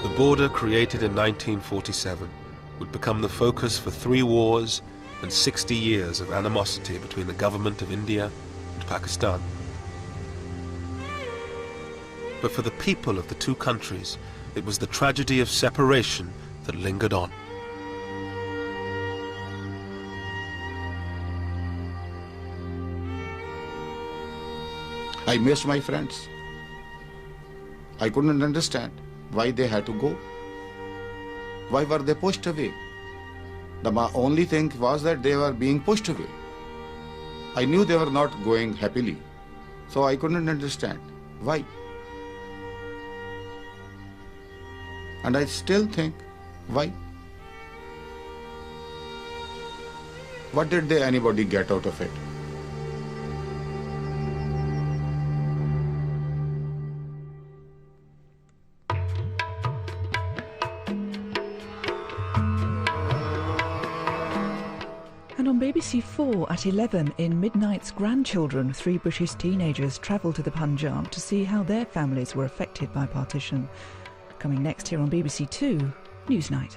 The border created in 1947 would become the focus for 3 wars and 60 years of animosity between the government of India and Pakistan. But for the people of the two countries, it was the tragedy of separation that lingered on. I missed my friends. I couldn't understand why they had to go. Why were they pushed away? The only thing was that they were being pushed away. I knew they were not going happily, so I couldn't understand why. And I still think, why? What did anybody get out of it? And on BBC 4 at 11 in Midnight's Grandchildren, 3 British teenagers travel to the Punjab to see how their families were affected by partition. Coming next here on BBC 2 Newsnight.